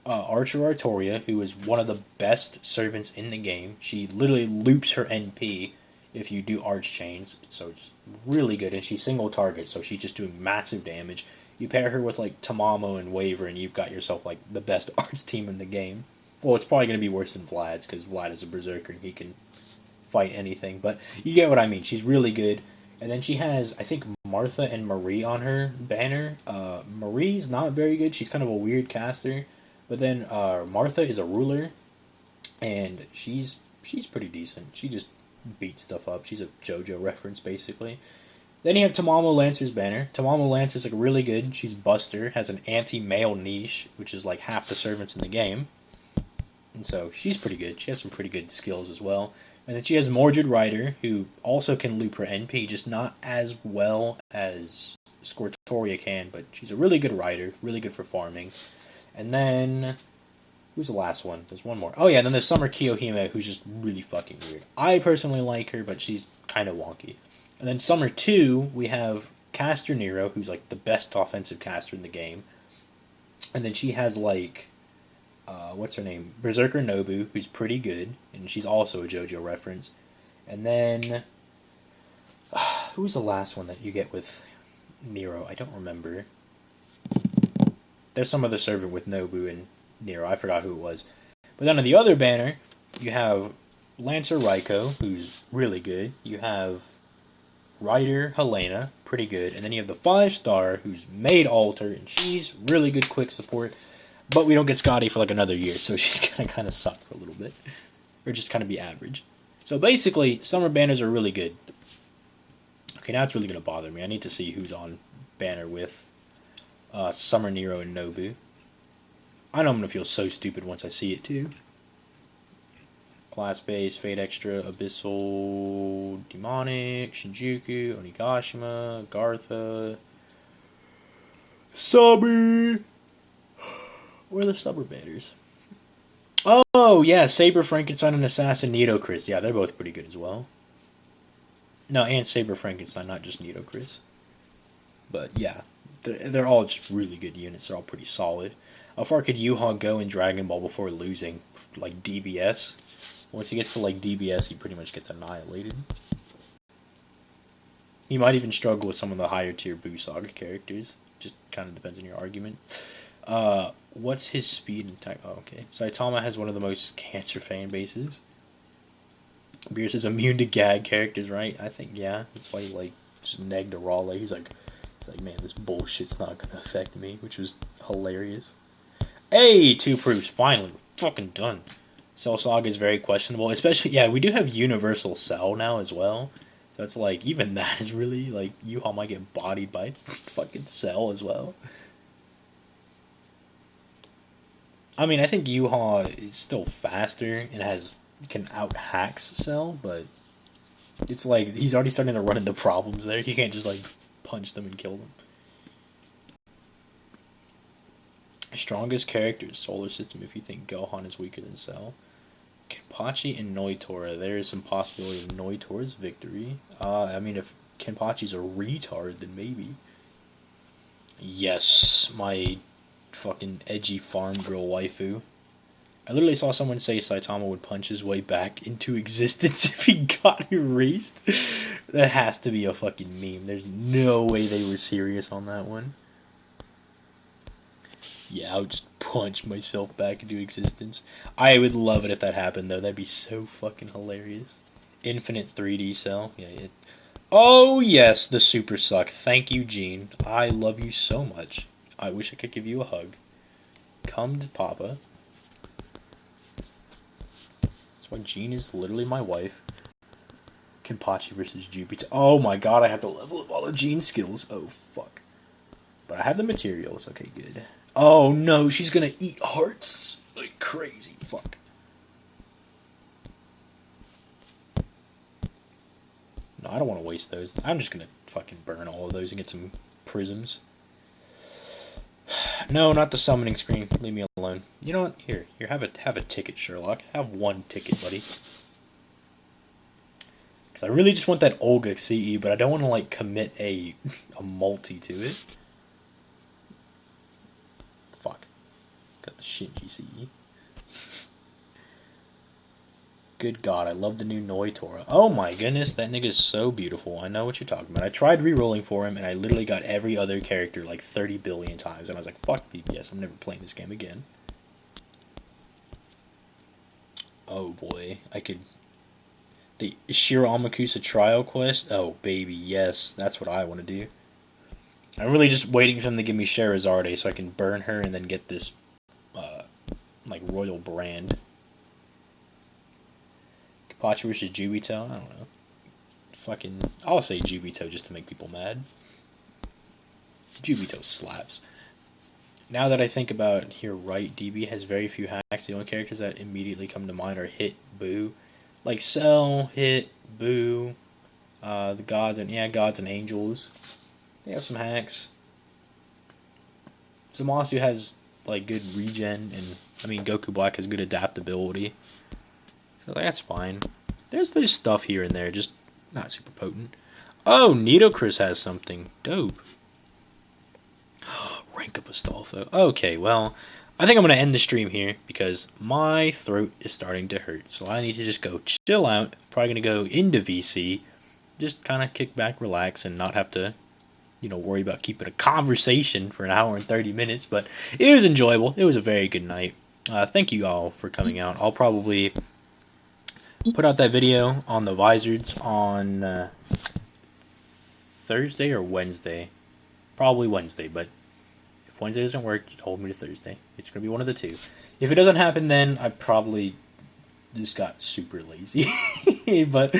Archer Artoria, who is one of the best servants in the game. She literally loops her NP if you do arch chains, so it's really good. And she's single target, so she's just doing massive damage. You pair her with like Tamamo and Waver, and you've got yourself like the best arch team in the game. Well, it's probably going to be worse than Vlad's, because Vlad is a berserker and he can fight anything, but you get what I mean. She's really good. And then she has, I think, Martha and Marie on her banner. Marie's not very good. She's kind of a weird caster. But then Martha is a ruler. and she's pretty decent. She just beats stuff up. She's a JoJo reference, basically. Then you have Tamamo Lancer's banner. Tamamo Lancer's like really good. She's Buster, has an anti-male niche, which is like half the servants in the game. And so she's pretty good. She has some pretty good skills as well. And then she has Mordred Rider, who also can loop her NP, just not as well as Scortoria can, but she's a really good rider, really good for farming. And then who's the last one? There's one more. Oh yeah, and then there's Summer Kiyohime, who's just really fucking weird. I personally like her, but she's kind of wonky. And then Summer 2, we have Caster Nero, who's like the best offensive caster in the game. And then she has like, what's her name? Berserker Nobu, who's pretty good, and she's also a JoJo reference. And then, who's the last one that you get with Nero? I don't remember. There's some other servant with Nobu and Nero. I forgot who it was. But then on the other banner, you have Lancer Raiko, who's really good. You have Rider Helena, pretty good. And then you have the 5-star, who's made Alter, and she's really good quick support. But we don't get Scotty for like another year, so she's going to kind of suck for a little bit. Or just kind of be average. So basically, summer banners are really good. Okay, now it's really going to bother me. I need to see who's on banner with Summer Nero and Nobu. I know I'm going to feel so stupid once I see it too. Class base, Fate Extra, Abyssal, Demonic, Shinjuku, Onigashima, Gartha, Sabi. Where are the summer banners? Oh, yeah, Saber, Frankenstein, and Assassin, Nidochris. Yeah, they're both pretty good as well. No, and Saber, Frankenstein, not just Nidochris. But yeah, they're all just really good units. They're all pretty solid. How far could Yuha go in Dragon Ball before losing? Like DBS? Once he gets to like DBS, he pretty much gets annihilated. He might even struggle with some of the higher tier Buu Saga characters. Just kind of depends on your argument. What's his speed and type? Oh, okay. Saitama has one of the most cancer fan bases. Beerus is immune to gag characters, right? I think, yeah. That's why he, like, just negged a Raleigh. He's like, man, this bullshit's not gonna affect me, which was hilarious. Hey, 2 proofs. Finally. We're fucking done. Cell Saga is very questionable. Especially, yeah, we do have Universal Cell now as well. So it's like, even that is really, like, Yuha might get bodied by fucking Cell as well. I mean, I think Yuha is still faster and can out-hacks Cell, but it's like he's already starting to run into problems there. He can't just, like, punch them and kill them. Strongest characters, Solar System, if you think Gohan is weaker than Cell. Kenpachi and Noitora. There is some possibility of Noitora's victory. I mean, if Kenpachi's a retard, then maybe. Yes, my fucking edgy farm girl waifu. I literally saw someone say Saitama would punch his way back into existence if he got erased. That has to be a fucking meme. There's no way they were serious on that one. Yeah, I would just punch myself back into existence. I would love it if that happened, though. That'd be so fucking hilarious. Infinite 3D Cell. Yeah. Oh, yes, the Super Suck. Thank you, Gene. I love you so much. I wish I could give you a hug. Come to Papa. That's why Gene is literally my wife. Kenpachi versus Jupiter. Oh my god, I have to level up all the Gene skills. Oh, fuck. But I have the materials. Okay, good. Oh no, she's gonna eat hearts like crazy. Fuck. No, I don't want to waste those. I'm just gonna fucking burn all of those and get some prisms. No, not the summoning screen. Leave me alone. You know what? Here, have a ticket, Sherlock. Have one ticket, buddy. Because I really just want that Olga CE, but I don't want to like commit a multi to it. Fuck. Got the Shinji CE. Good God, I love the new Noitora. Oh my goodness, that nigga's so beautiful. I know what you're talking about. I tried re-rolling for him, and I literally got every other character like 30 billion times, and I was like, fuck BBS, I'm never playing this game again. Oh boy, I could... The Shiro Amakusa trial quest? Oh baby, yes, that's what I want to do. I'm really just waiting for them to give me Sherazade so I can burn her and then get this, like, royal brand. Pachi versus Jubito. I don't know. Fucking, I'll say Jubito just to make people mad. Jubito slaps. Now that I think about here, right, DB has very few hacks. The only characters that immediately come to mind are Hit, Boo. Like Cell, Hit, Boo, the Gods and Angels. They have some hacks. Zamasu has like good regen, and I mean Goku Black has good adaptability. So that's fine. There's stuff here and there, just not super potent. Oh, Nitocris has something. Dope. Rank up Astolfo. Okay, well, I think I'm going to end the stream here because my throat is starting to hurt. So I need to just go chill out. Probably going to go into VC. Just kind of kick back, relax, and not have to, worry about keeping a conversation for an hour and 30 minutes. But it was enjoyable. It was a very good night. Thank you all for coming out. I'll probably put out that video on the Vizards on Thursday or Wednesday. Probably Wednesday, but if Wednesday doesn't work, hold me to Thursday. It's going to be one of the two. If it doesn't happen, then I probably just got super lazy. But,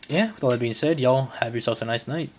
yeah, with all that being said, y'all have yourselves a nice night.